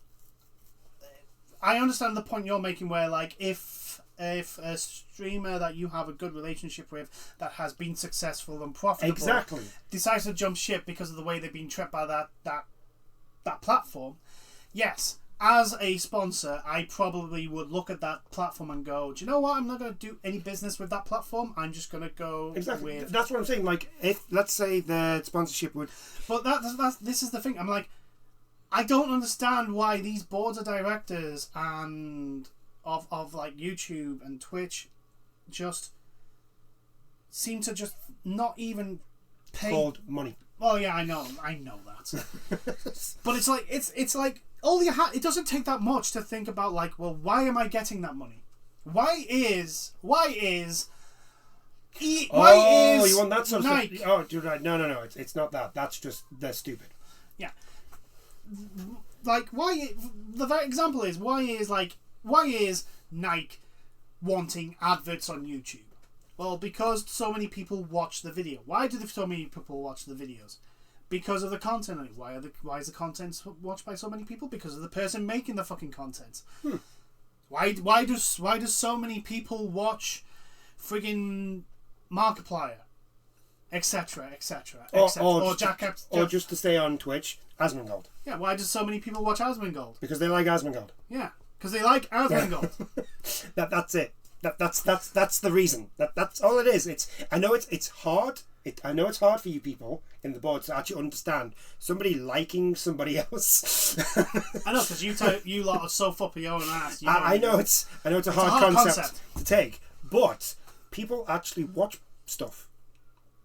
I understand the point you're making. Where, like, if a streamer that you have a good relationship with that has been successful and profitable decides to jump ship because of the way they've been treated by that platform, yes. As a sponsor, I probably would look at that platform and go, do you know what? I'm not going to do any business with that platform. I'm just going to go with... That's what I'm saying. Like, if, let's say the sponsorship would... But this is the thing. I'm like, I don't understand why these boards of directors and of like YouTube and Twitch just seem to just not even pay... Called money. Well, yeah, I know that. But it's like... it doesn't take that much to think about, like, well, why am I getting that money? Why is you want that sort of Nike? stuff? Oh, dude, no, it's not that. That's just, they're stupid. Yeah. Like, why? The very example is why is Nike wanting adverts on YouTube? Well, because so many people watch the video. Why do so many people watch the videos? Because of the content. Why is the content watched by so many people? Because of the person making the fucking content. Why does so many people watch friggin' Markiplier, etc., or just to stay on Twitch, Asmongold. Yeah, why does so many people watch Asmongold? Because they like Asmongold. Yeah, because they like Asmongold. That's it. That's the reason. That's all it is. I know it's hard. I know it's hard for you people in the board to actually understand somebody liking somebody else. I know, because you lot are so up your own ass. I know it's a hard concept to take, but people actually watch stuff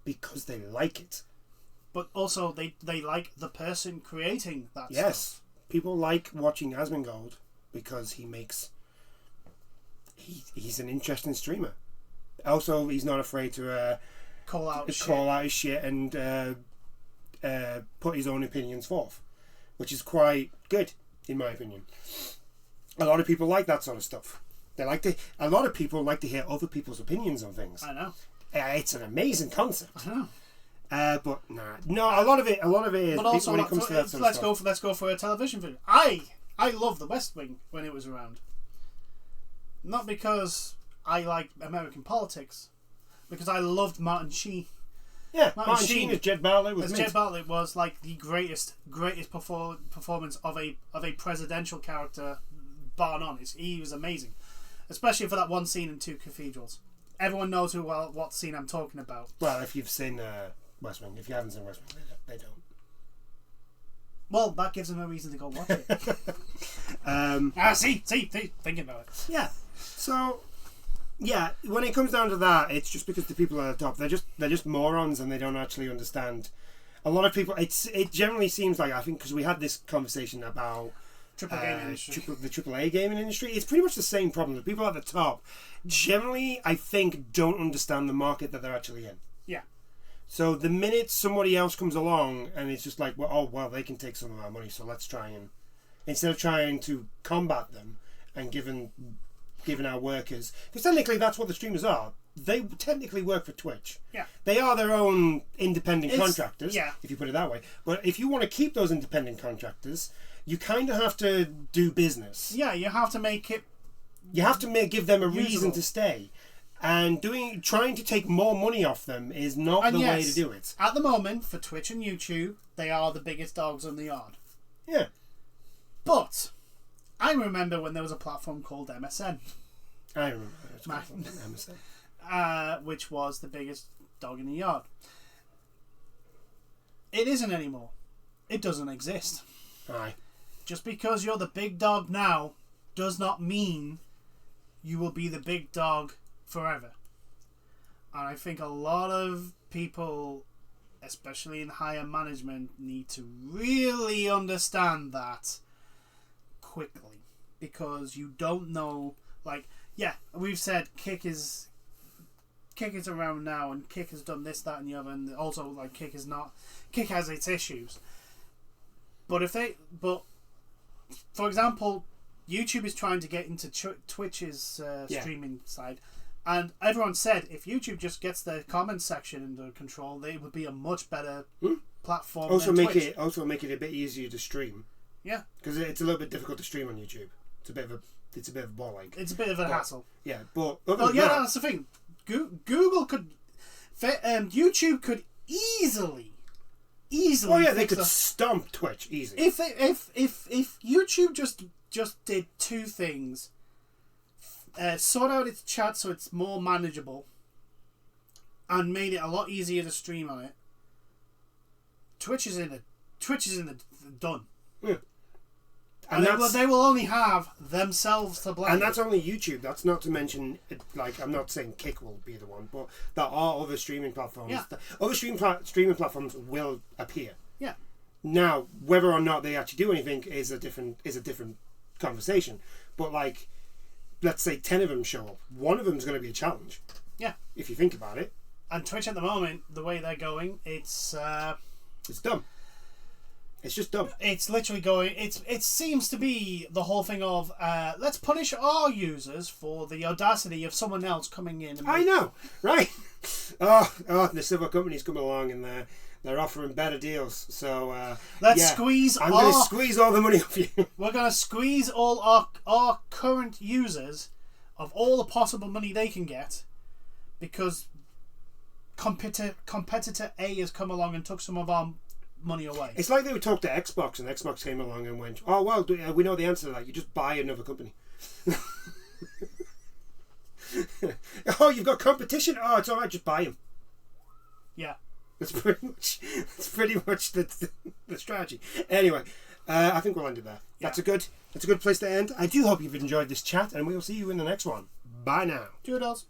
because they like it. But also they like the person creating that stuff. Yes, people like watching Asmongold because he's an interesting streamer. Also, he's not afraid to call out his shit and put his own opinions forth, which is quite good in my opinion. A lot of people like that sort of stuff. A lot of people like to hear other people's opinions on things. I know. It's an amazing concept. I know. But no, a lot of it is. But also, when it comes to that sort of stuff. Let's go for a television video. I love The West Wing when it was around. Not because I like American politics, because I loved Martin Sheen. Yeah, Martin Sheen as Jed Bartlett was. Jed Bartlett was like the greatest performance of a presidential character, bar none. He was amazing, especially for that one scene in Two Cathedrals. Everyone knows what scene I'm talking about. Well, if you've seen West Wing, if you haven't seen West Wing, they don't. Well, that gives them a reason to go watch it. See, thinking about it. Yeah. So, yeah, when it comes down to that, it's just because the people at the top, they're just morons and they don't actually understand. A lot of people, it generally seems like, I think, because we had this conversation about the AAA gaming industry. It's pretty much the same problem. The people at the top generally, I think, don't understand the market that they're actually in. Yeah. So the minute somebody else comes along and it's just like, well, they can take some of our money, so let's try and, instead of trying to combat them and giving our workers, because technically that's what the streamers are. They technically work for Twitch. Yeah. They are their own independent contractors, yeah. if you put it that way. But if you want to keep those independent contractors, you kind of have to do business. Yeah, you have to make it. You have to give them a reason to stay. And trying to take more money off them is not the way to do it. At the moment, for Twitch and YouTube, they are the biggest dogs in the yard. Yeah. But I remember when there was a platform called MSN. I remember MSN. Which was the biggest dog in the yard. It isn't anymore. It doesn't exist. Aye. Just because you're the big dog now does not mean you will be the big dog forever. And I think a lot of people, especially in higher management, need to really understand that quickly, because you don't know. Like, yeah, we've said Kick is around now, and Kick has done this, that, and the other, and also like Kick has its issues. But for example, YouTube is trying to get into Twitch's streaming side. And everyone said if YouTube just gets the comments section under control, they would be a much better platform. Also make it a bit easier to stream. Yeah, because it's a little bit difficult to stream on YouTube. It's a bit of a ball ache. It's a bit of a hassle. Yeah, but that's the thing. Google could, YouTube could easily. Oh yeah, they could stomp Twitch easily. If YouTube just did two things. Sort out its chat so it's more manageable and made it a lot easier to stream on it. Twitch is in the done. Yeah. And they will only have themselves to blame. And that's only YouTube. That's not to mention, like, I'm not saying Kick will be the one, but there are other streaming platforms. Yeah. Other streaming platforms will appear. Yeah. Now, whether or not they actually do anything is a different conversation. But like, let's say 10 of them show up. One of them is going to be a challenge. Yeah. If you think about it. And Twitch at the moment, the way they're going, it's dumb. It's just dumb. It's literally going. It seems to be the whole thing of let's punish our users for the audacity of someone else coming in. I know, right? Oh, the civil companies come along and they're offering better deals. So let's squeeze. I'm going to squeeze all the money off you. We're going to squeeze all our current users of all the possible money they can get, because competitor A has come along and took some of our money away. It's like they would talk to Xbox, and Xbox came along and went, "Oh well, we know the answer to that. You just buy another company." Oh, you've got competition. Oh, it's all right. Just buy them. Yeah, that's pretty much the strategy. Anyway, I think we'll end it there. Yeah. That's a good place to end. I do hope you've enjoyed this chat, and we'll see you in the next one. Bye now. Toodles.